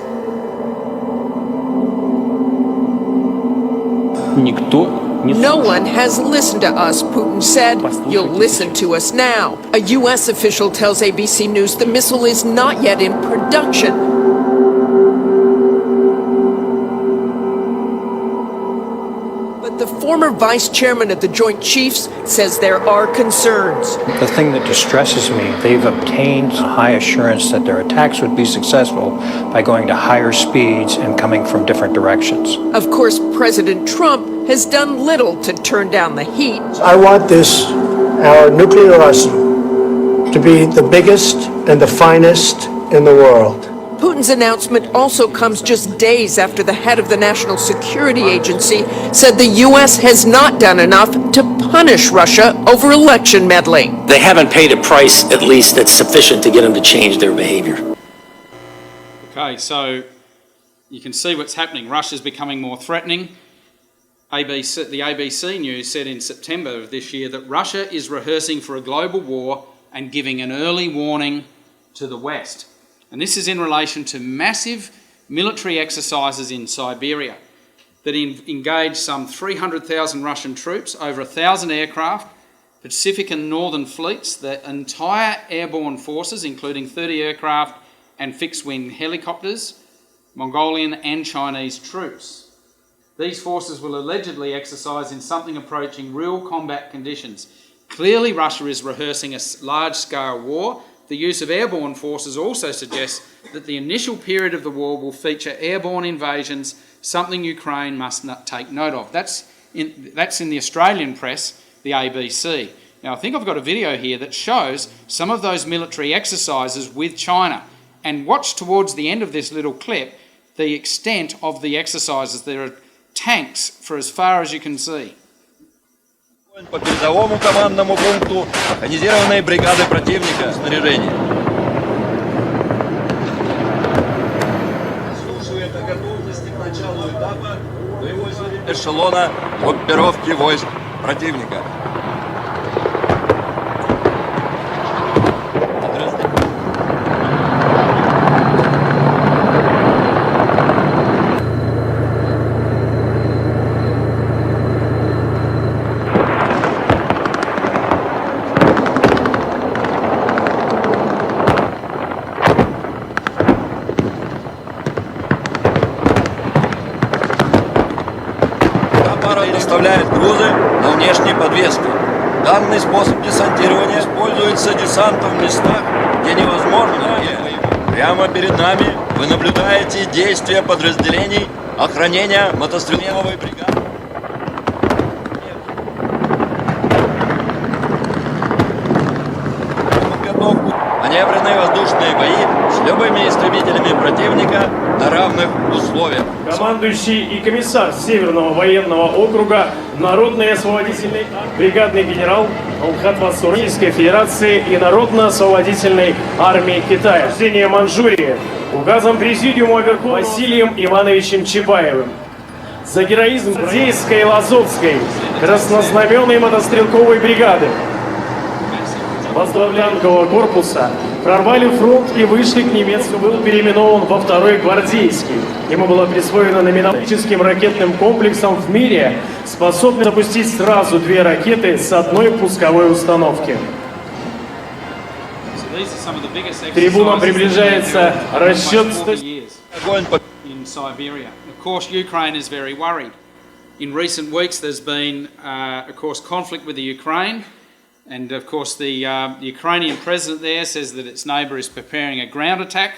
No one has listened to us, Putin said. You'll listen to us now. A U.S. official tells ABC News the missile is not yet in production. But the former vice chairman of the Joint Chiefs says there are concerns. The thing that distresses me, they've obtained high assurance that their attacks would be successful by going to higher speeds and coming from different directions. Of course, President Trump has done little to turn down the heat. I want our nuclear arsenal, to be the biggest and the finest in the world. Putin's announcement also comes just days after the head of the National Security Agency said the U.S. has not done enough to punish Russia over election meddling. They haven't paid a price, at least, that's sufficient to get them to change their behavior. Okay, so you can see what's happening. Russia's becoming more threatening. The ABC News said in September of this year that Russia is rehearsing for a global war and giving an early warning to the West. And this is in relation to massive military exercises in Siberia that engaged some 300,000 Russian troops, over 1,000 aircraft, Pacific and Northern fleets, the entire airborne forces, including 30 aircraft and fixed-wing helicopters, Mongolian and Chinese troops. These forces will allegedly exercise in something approaching real combat conditions. Clearly, Russia is rehearsing a large-scale war. The use of airborne forces also suggests that the initial period of the war will feature airborne invasions, something Ukraine must not take note of. That's in the Australian press, the ABC. Now, I think I've got a video here that shows some of those military exercises with China. And watch towards the end of this little clip the extent of the exercises. There are tanks for as far as you can see. По передовому командному пункту механизированные бригады противника снаряжения. Слушает о готовности к началу этапа боевой эшелона группировки войск противника. доставляет грузы на внешней подвеске. Данный способ десантирования используется десантом в местах, где невозможно. Прямо перед нами вы наблюдаете действия подразделений охранения мотострелковой бригады. Подготовку. Маневренные воздушные бои с любыми истребителями противника на равных условиях. Командующий и комиссар Северного военного округа Народной освободительной бригадный генерал Алхатвасур Российской Федерации и Народно-освободительной армии Китая. Рождение Манчжурии указом Президиума Верховного Василием Ивановичем Чапаевым. За героизм гвардейской и лазовской краснознаменной мотострелковой бригады Воздавлянкового корпуса прорвали фронт и вышли к немецкому. Был переименован во второй гвардейский. Ему было присвоено наименовательским ракетным комплексом в мире, способным запустить сразу 2 ракеты с одной пусковой установки. Трибуна приближается расчет in Siberia. Of course, Ukraine is very worried. In recent weeks, there's been, of course, conflict with the Ukraine. And of course, the Ukrainian president there says that its neighbour is preparing a ground attack.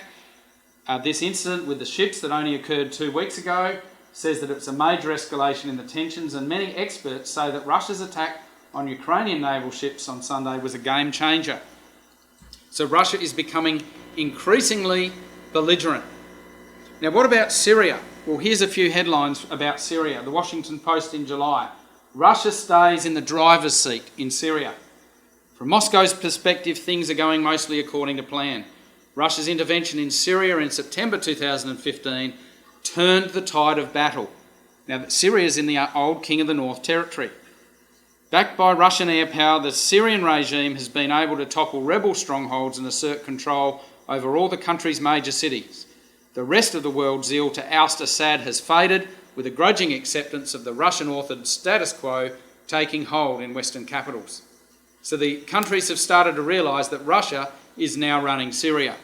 This incident with the ships that only occurred 2 weeks ago says that it's a major escalation in the tensions, and many experts say that Russia's attack on Ukrainian naval ships on Sunday was a game changer. So Russia is becoming increasingly belligerent. Now, what about Syria? Well, here's a few headlines about Syria. The Washington Post in July. Russia stays in the driver's seat in Syria. From Moscow's perspective, things are going mostly according to plan. Russia's intervention in Syria in September 2015 turned the tide of battle. Now, Syria is in the old King of the North territory. Backed by Russian air power, the Syrian regime has been able to topple rebel strongholds and assert control over all the country's major cities. The rest of the world's zeal to oust Assad has faded, with a grudging acceptance of the Russian authored status quo taking hold in Western capitals. So the countries have started to realise that Russia is now running Syria.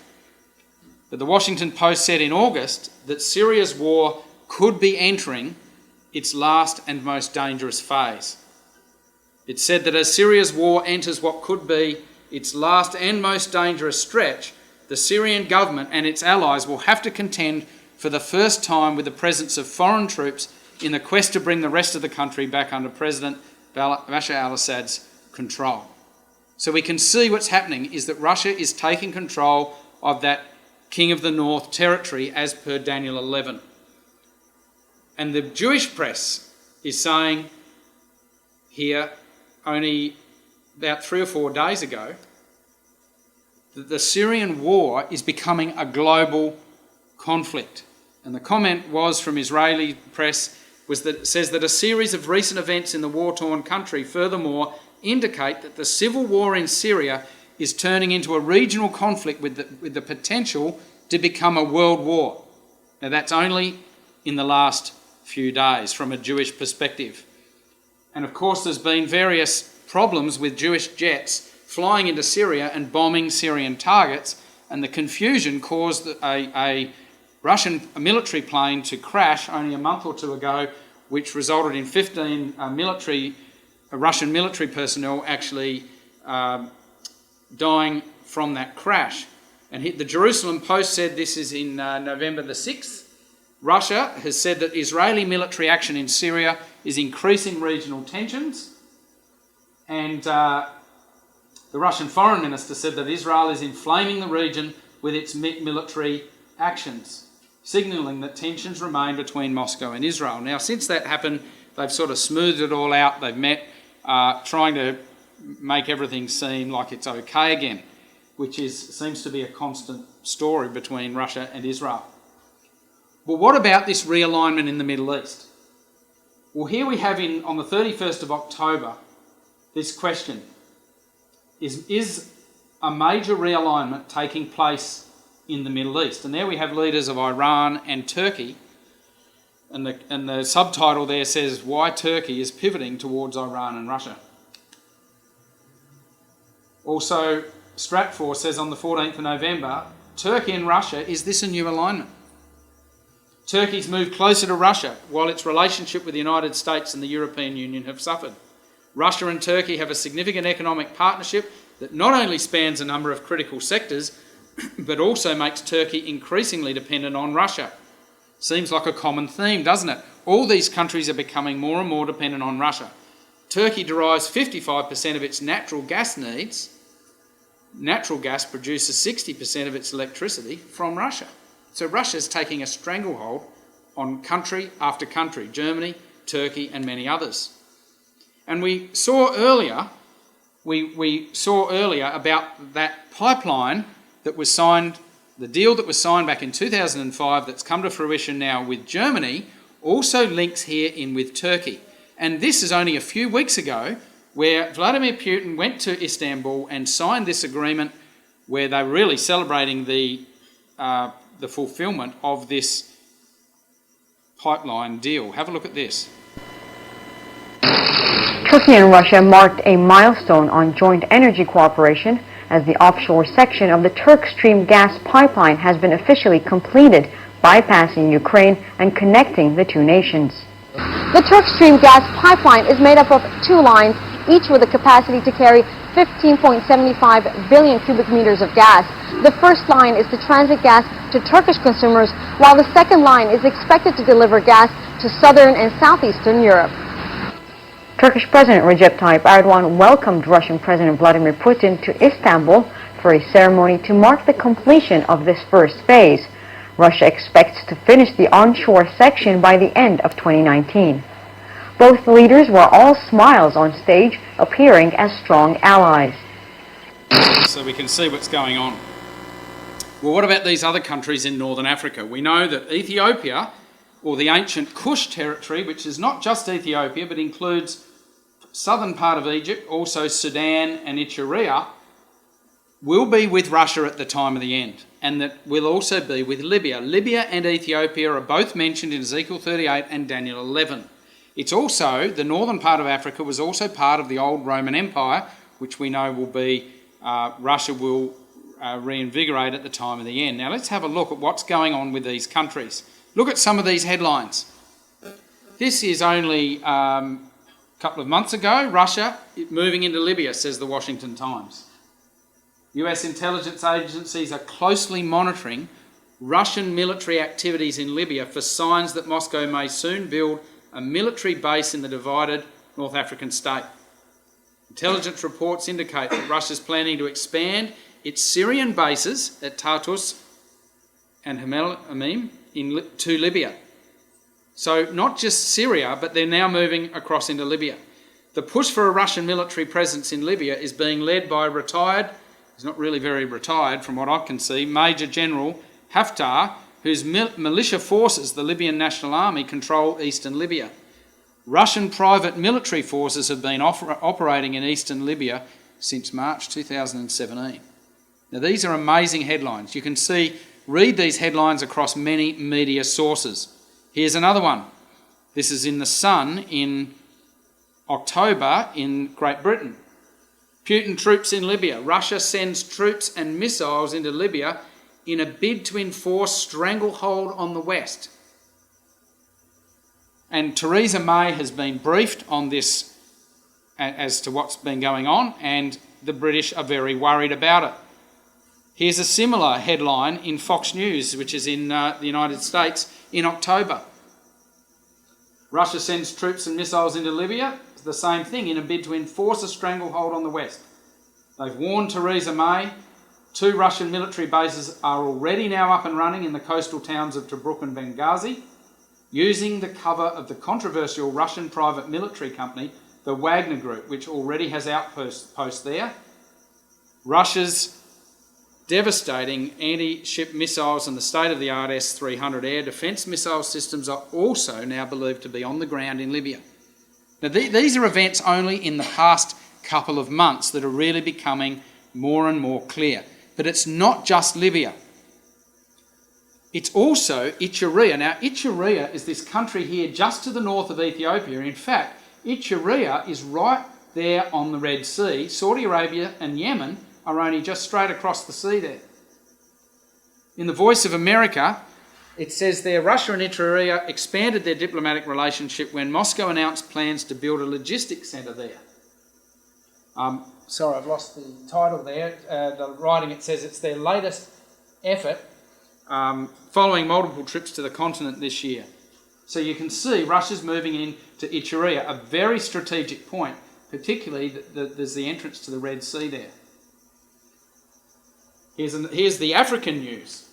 But the Washington Post said in August that Syria's war could be entering its last and most dangerous phase. It said that as Syria's war enters what could be its last and most dangerous stretch, the Syrian government and its allies will have to contend for the first time with the presence of foreign troops in the quest to bring the rest of the country back under President Bashar al-Assad's control. So we can see what's happening is that Russia is taking control of that King of the North territory as per Daniel 11. And the Jewish press is saying here, only about 3 or 4 days ago, that the Syrian war is becoming a global conflict. And the comment was from Israeli press was that it says that a series of recent events in the war-torn country furthermore indicate that the civil war in Syria is turning into a regional conflict with the potential to become a world war. Now that's only in the last few days from a Jewish perspective. And of course there's been various problems with Jewish jets flying into Syria and bombing Syrian targets, and the confusion caused a Russian military plane to crash only a month or 2 ago, which resulted in 15 Russian military personnel actually dying from that crash. And the Jerusalem Post said this is in November the 6th. Russia has said that Israeli military action in Syria is increasing regional tensions, and the Russian foreign minister said that Israel is inflaming the region with its military actions, signalling that tensions remain between Moscow and Israel. Now, since that happened, they've sort of smoothed it all out. They've met, trying to make everything seem like it's okay again, which seems to be a constant story between Russia and Israel. Well, what about this realignment in the Middle East? Well, here we have on the 31st of October this question. Is a major realignment taking place in the Middle East? And there we have leaders of Iran and Turkey, and the subtitle there says, "Why Turkey is pivoting towards Iran and Russia." Also, Stratfor says on the 14th of November, Turkey and Russia, is this a new alignment? Turkey's moved closer to Russia, while its relationship with the United States and the European Union have suffered. Russia and Turkey have a significant economic partnership that not only spans a number of critical sectors, but also makes Turkey increasingly dependent on Russia. Seems like a common theme, doesn't it? All these countries are becoming more and more dependent on Russia. Turkey derives 55% of its natural gas needs. Natural gas produces 60% of its electricity from Russia. So Russia's taking a stranglehold on country after country, Germany, Turkey and many others. And we saw earlier about that pipeline that was signed, the deal that was signed back in 2005 that's come to fruition now with Germany, also links here in with Turkey. And this is only a few weeks ago where Vladimir Putin went to Istanbul and signed this agreement where they're really celebrating the fulfilment of this pipeline deal. Have a look at this. Turkey and Russia marked a milestone on joint energy cooperation as the offshore section of the Turk Stream gas pipeline has been officially completed, bypassing Ukraine and connecting the two nations. The Turk Stream gas pipeline is made up of two lines, each with a capacity to carry 15.75 billion cubic meters of gas. The first line is to transit gas to Turkish consumers, while the second line is expected to deliver gas to southern and southeastern Europe. Turkish President Recep Tayyip Erdogan welcomed Russian President Vladimir Putin to Istanbul for a ceremony to mark the completion of this first phase. Russia expects to finish the onshore section by the end of 2019. Both leaders were all smiles on stage, appearing as strong allies. So we can see what's going on. Well, what about these other countries in northern Africa? We know that Ethiopia, or the ancient Kush territory, which is not just Ethiopia but includes southern part of Egypt, also Sudan and Eritrea, will be with Russia at the time of the end, and that will also be with Libya. Libya and Ethiopia are both mentioned in Ezekiel 38 and Daniel 11. It's also, the northern part of Africa was also part of the old Roman Empire, which we know will be, Russia will reinvigorate at the time of the end. Now let's have a look at what's going on with these countries. Look at some of these headlines. This is only a couple of months ago, Russia moving into Libya, says the Washington Times. US intelligence agencies are closely monitoring Russian military activities in Libya for signs that Moscow may soon build a military base in the divided North African state. Intelligence reports indicate that Russia is planning to expand its Syrian bases at Tartus and Hamel Amim to Libya. So not just Syria, but they're now moving across into Libya. The push for a Russian military presence in Libya is being led by retired, he's not really very retired from what I can see, Major General Haftar, whose militia forces, the Libyan National Army, control eastern Libya. Russian private military forces have been operating in eastern Libya since March 2017. Now these are amazing headlines. You can read these headlines across many media sources. Here's another one. This is in The Sun in October in Great Britain. Putin troops in Libya. Russia sends troops and missiles into Libya in a bid to enforce stranglehold on the West. And Theresa May has been briefed on this as to what's been going on, and the British are very worried about it. Here's a similar headline in Fox News, which is in the United States, in October. Russia sends troops and missiles into Libya, it's the same thing, in a bid to enforce a stranglehold on the West. They've warned Theresa May. 2 Russian military bases are already now up and running in the coastal towns of Tobruk and Benghazi, using the cover of the controversial Russian private military company, the Wagner Group, which already has outposts there. Russia's devastating anti-ship missiles and the state-of-the-art S-300 air defence missile systems are also now believed to be on the ground in Libya. Now, these are events only in the past couple of months that are really becoming more and more clear. But it's not just Libya. It's also Eritrea. Now, Eritrea is this country here just to the north of Ethiopia. In fact, Eritrea is right there on the Red Sea. Saudi Arabia and Yemen are only just straight across the sea there. In the Voice of America, It says there, Russia and Eritrea expanded their diplomatic relationship when Moscow announced plans to build a logistics centre there. Sorry, I've lost the title there. The writing, it says it's their latest effort following multiple trips to the continent this year. So you can see Russia's moving into Eritrea, a very strategic point, particularly there's the entrance to the Red Sea there. Here's the African news.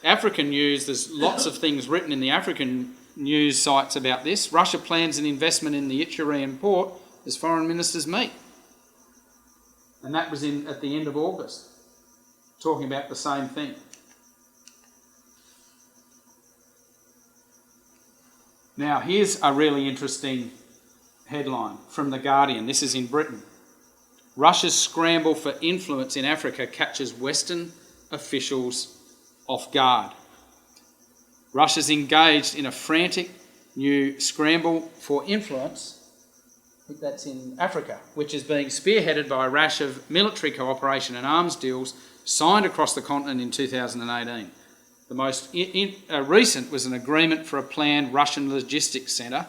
African news, there's lots of things written in the African news sites about this. Russia plans an investment in the Eritrean port as foreign ministers meet. And that was at the end of August, talking about the same thing. Now, here's a really interesting headline from The Guardian. This is in Britain. Russia's scramble for influence in Africa catches Western officials off guard. Russia's engaged in a frantic new scramble for influence, I think that's in Africa, which is being spearheaded by a rash of military cooperation and arms deals signed across the continent in 2018. The most recent was an agreement for a planned Russian logistics centre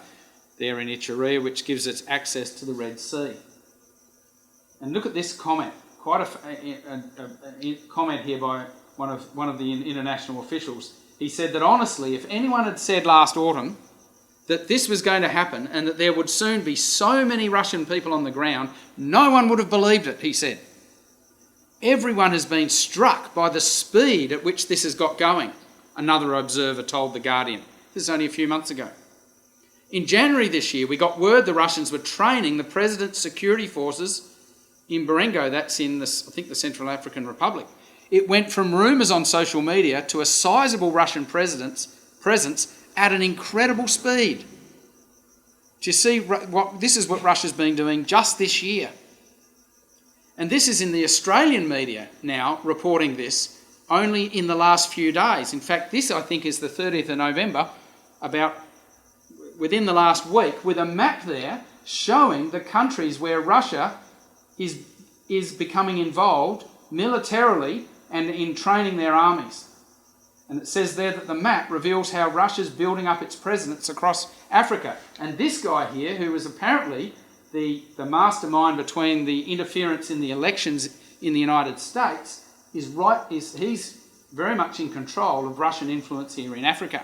there in Eritrea, which gives it access to the Red Sea. And look at this comment, quite a comment here by one of the international officials. He said that honestly, if anyone had said last autumn that this was going to happen and that there would soon be so many Russian people on the ground, no one would have believed it, he said. Everyone has been struck by the speed at which this has got going, another observer told The Guardian. This is only a few months ago. In January this year, we got word the Russians were training the president's security forces in Barengo, that's in, I think, the Central African Republic. It went from rumours on social media to a sizable Russian presence at an incredible speed. Do you see this is what Russia's been doing just this year? And this is in the Australian media now reporting this only in the last few days. In fact, this I think is the 30th of November, about within the last week, with a map there showing the countries where Russia is becoming involved militarily and in training their armies. And it says there that the map reveals how Russia's building up its presence across Africa. And this guy here, who was apparently the mastermind between the interference in the elections in the United States, he's very much in control of Russian influence here in Africa.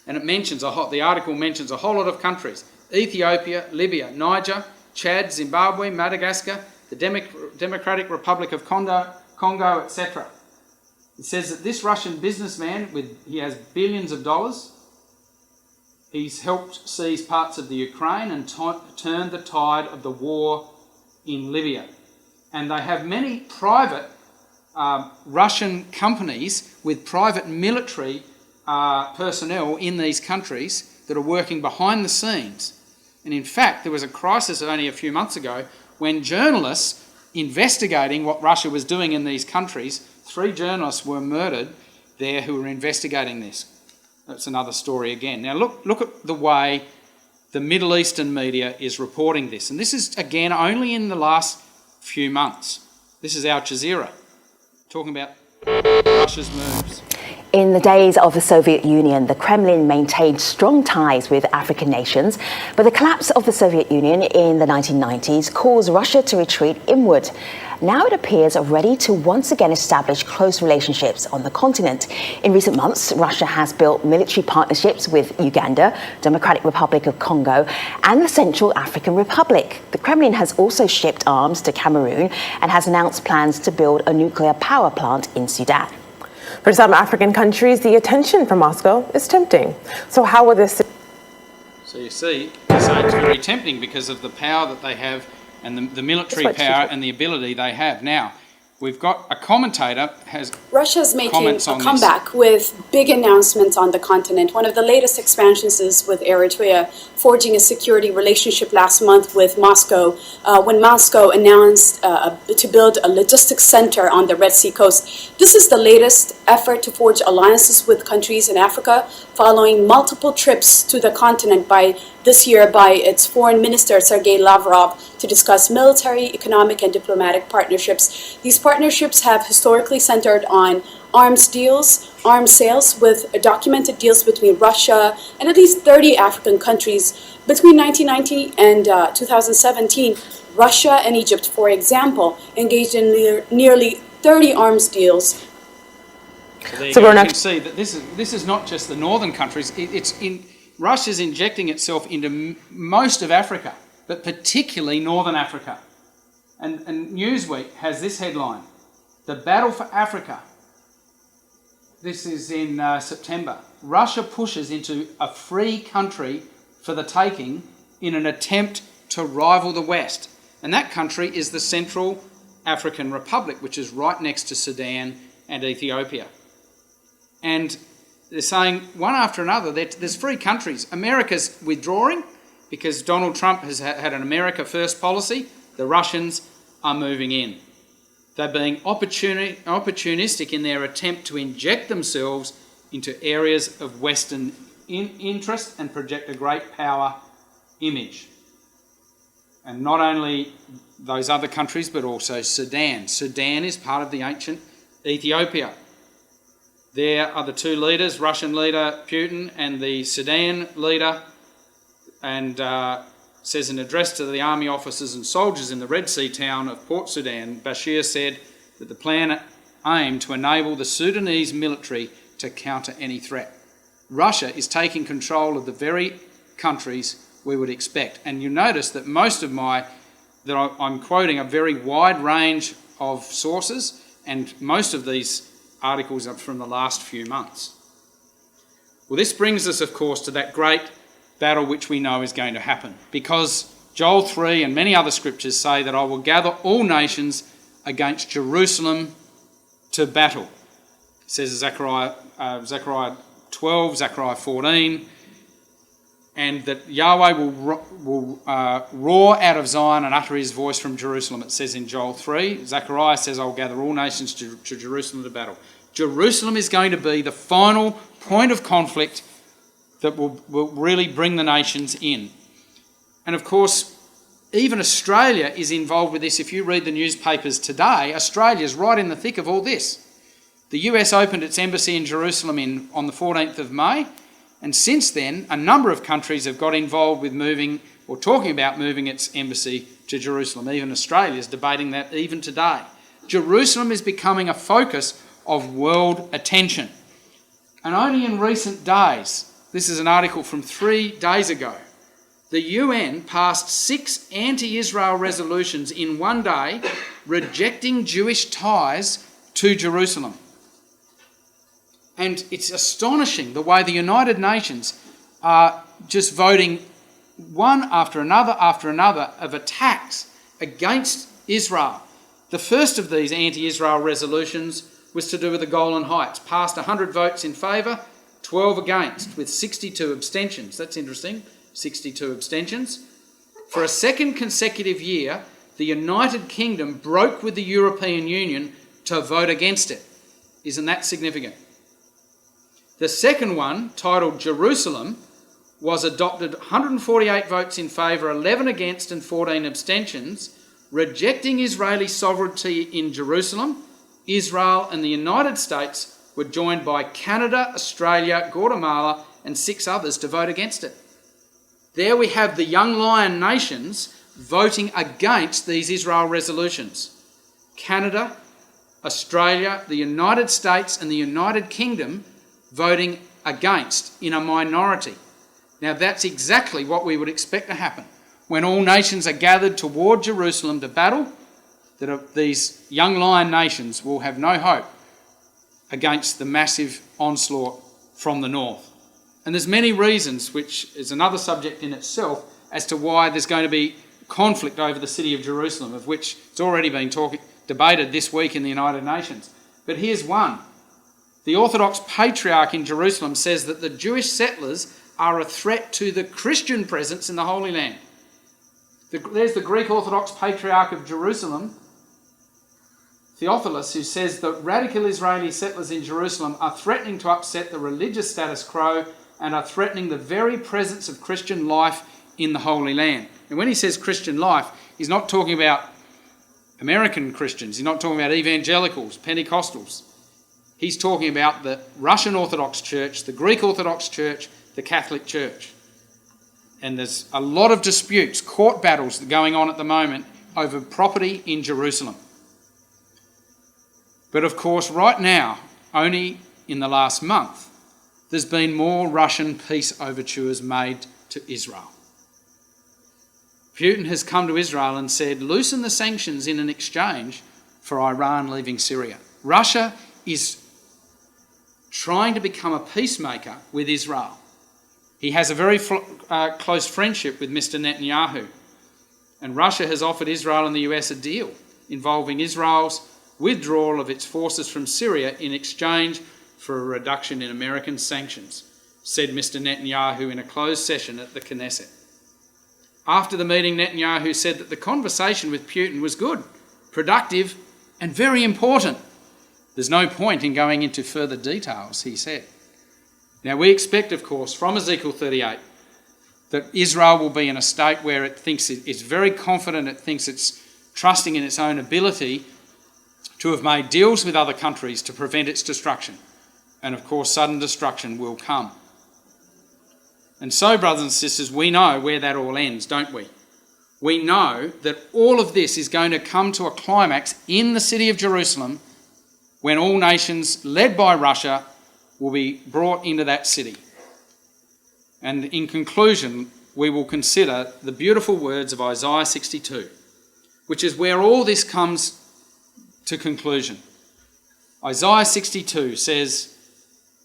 And it mentions the article mentions a whole lot of countries: Ethiopia, Libya, Niger, Chad, Zimbabwe, Madagascar, the Democratic Republic of Congo, etc. It says that this Russian businessman, he has billions of dollars. He's helped seize parts of the Ukraine and turned the tide of the war in Libya. And they have many private Russian companies with private military personnel in these countries that are working behind the scenes. And in fact, there was a crisis only a few months ago when journalists investigating what Russia was doing in these countries, 3 journalists were murdered there who were investigating this. That's another story again. Now look at the way the Middle Eastern media is reporting this. And this is, again, only in the last few months. This is Al Jazeera talking about Russia's moves. In the days of the Soviet Union, the Kremlin maintained strong ties with African nations, but the collapse of the Soviet Union in the 1990s caused Russia to retreat inward. Now it appears ready to once again establish close relationships on the continent. In recent months, Russia has built military partnerships with Uganda, Democratic Republic of Congo, and the Central African Republic. The Kremlin has also shipped arms to Cameroon and has announced plans to build a nuclear power plant in Sudan. For some African countries, the attention from Moscow is tempting. So how will this... So you see, it's very tempting because of the power that they have and the military power and the ability they have. Now, we've got a commentator has Russia's making a comeback with big announcements on the continent. One of the latest expansions is with Eritrea, forging a security relationship last month with Moscow, when Moscow announced to build a logistics center on the Red Sea coast. This is the latest effort to forge alliances with countries in Africa, following multiple trips to the continent this year by its foreign minister, Sergei Lavrov, to discuss military, economic, and diplomatic partnerships. These partnerships have historically centered on arms sales with documented deals between Russia and at least 30 African countries. Between 1990 and 2017, Russia and Egypt, for example, engaged in nearly 30 arms deals. So you can see that this is not just the northern countries. Russia's injecting itself into most of Africa, but particularly northern Africa. And Newsweek has this headline: "The Battle for Africa." This is in September. Russia pushes into a free country for the taking in an attempt to rival the West. And that country is the Central African Republic, which is right next to Sudan and Ethiopia. And they're saying one after another, there's free countries. America's withdrawing because Donald Trump has had an America First policy. The Russians are moving in. They're being opportunistic in their attempt to inject themselves into areas of Western interest and project a great power image. And not only those other countries, but also Sudan. Sudan is part of the ancient Ethiopia. There are the two leaders, Russian leader Putin and the Sudan leader, and says in an address to the army officers and soldiers in the Red Sea town of Port Sudan, Bashir said that the plan aimed to enable the Sudanese military to counter any threat. Russia is taking control of the very countries we would expect. And you notice that I'm quoting a very wide range of sources, and most of these articles are from the last few months. Well, this brings us, of course, to that great battle which we know is going to happen, because Joel 3 and many other scriptures say that I will gather all nations against Jerusalem to battle. It says Zechariah 12, Zechariah 14, and that Yahweh will roar out of Zion and utter his voice from Jerusalem, it says in Joel 3. Zechariah says, I'll gather all nations to Jerusalem to battle. Jerusalem is going to be the final point of conflict that will really bring the nations in. And of course, even Australia is involved with this. If you read the newspapers today, Australia's right in the thick of all this. The US opened its embassy in Jerusalem on the 14th of May, and since then, a number of countries have got involved with moving or talking about moving its embassy to Jerusalem. Even Australia is debating that even today. Jerusalem is becoming a focus of world attention. And only in recent days, this is an article from 3 days ago, the UN passed 6 anti-Israel resolutions in one day rejecting Jewish ties to Jerusalem. And it's astonishing the way the United Nations are just voting one after another of attacks against Israel. The first of these anti-Israel resolutions was to do with the Golan Heights, passed 100 votes in favour, 12 against, with 62 abstentions. That's interesting, 62 abstentions. For a second consecutive year, the United Kingdom broke with the European Union to vote against it. Isn't that significant? The second one, titled Jerusalem, was adopted 148 votes in favour, 11 against and 14 abstentions, rejecting Israeli sovereignty in Jerusalem. Israel and the United States were joined by Canada, Australia, Guatemala and 6 others to vote against it. There we have the young lion nations voting against these Israel resolutions. Canada, Australia, the United States and the United Kingdom voting against in a minority. Now that's exactly what we would expect to happen. When all nations are gathered toward Jerusalem to battle, that these young lion nations will have no hope against the massive onslaught from the north. And there's many reasons, which is another subject in itself, as to why there's going to be conflict over the city of Jerusalem, of which it's already been debated this week in the United Nations. But here's one. The Orthodox Patriarch in Jerusalem says that the Jewish settlers are a threat to the Christian presence in the Holy Land. There's the Greek Orthodox Patriarch of Jerusalem, Theophilus, who says that radical Israeli settlers in Jerusalem are threatening to upset the religious status quo and are threatening the very presence of Christian life in the Holy Land. And when he says Christian life, he's not talking about American Christians, he's not talking about evangelicals, Pentecostals. He's talking about the Russian Orthodox Church, the Greek Orthodox Church, the Catholic Church. And there's a lot of disputes, court battles going on at the moment over property in Jerusalem. But of course, right now, only in the last month, there's been more Russian peace overtures made to Israel. Putin has come to Israel and said, loosen the sanctions in an exchange for Iran leaving Syria. Russia is trying to become a peacemaker with Israel. He has a very close friendship with Mr. Netanyahu. And Russia has offered Israel and the US a deal involving Israel's withdrawal of its forces from Syria in exchange for a reduction in American sanctions, said Mr. Netanyahu in a closed session at the Knesset. After the meeting, Netanyahu said that the conversation with Putin was good, productive, and very important. There's no point in going into further details, he said. Now, we expect, of course, from Ezekiel 38, that Israel will be in a state where it thinks it's very confident, it thinks it's trusting in its own ability to have made deals with other countries to prevent its destruction. And, of course, sudden destruction will come. And so, brothers and sisters, we know where that all ends, don't we? We know that all of this is going to come to a climax in the city of Jerusalem when all nations, led by Russia, will be brought into that city. And in conclusion, we will consider the beautiful words of Isaiah 62, which is where all this comes to conclusion. Isaiah 62 says,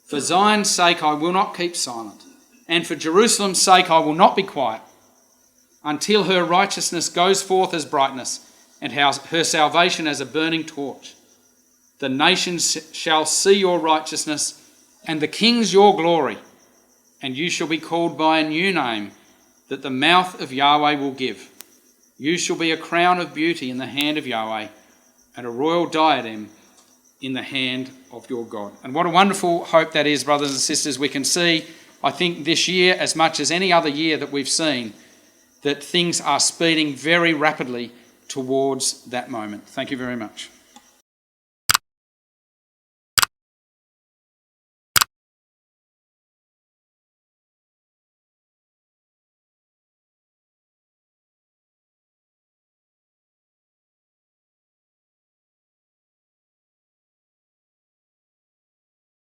"For Zion's sake I will not keep silent, and for Jerusalem's sake I will not be quiet, until her righteousness goes forth as brightness, and her salvation as a burning torch. The nations shall see your righteousness, and the kings your glory, and you shall be called by a new name that the mouth of Yahweh will give. You shall be a crown of beauty in the hand of Yahweh, and a royal diadem in the hand of your God." And what a wonderful hope that is, brothers and sisters. We can see, I think, this year, as much as any other year that we've seen, that things are speeding very rapidly towards that moment. Thank you very much.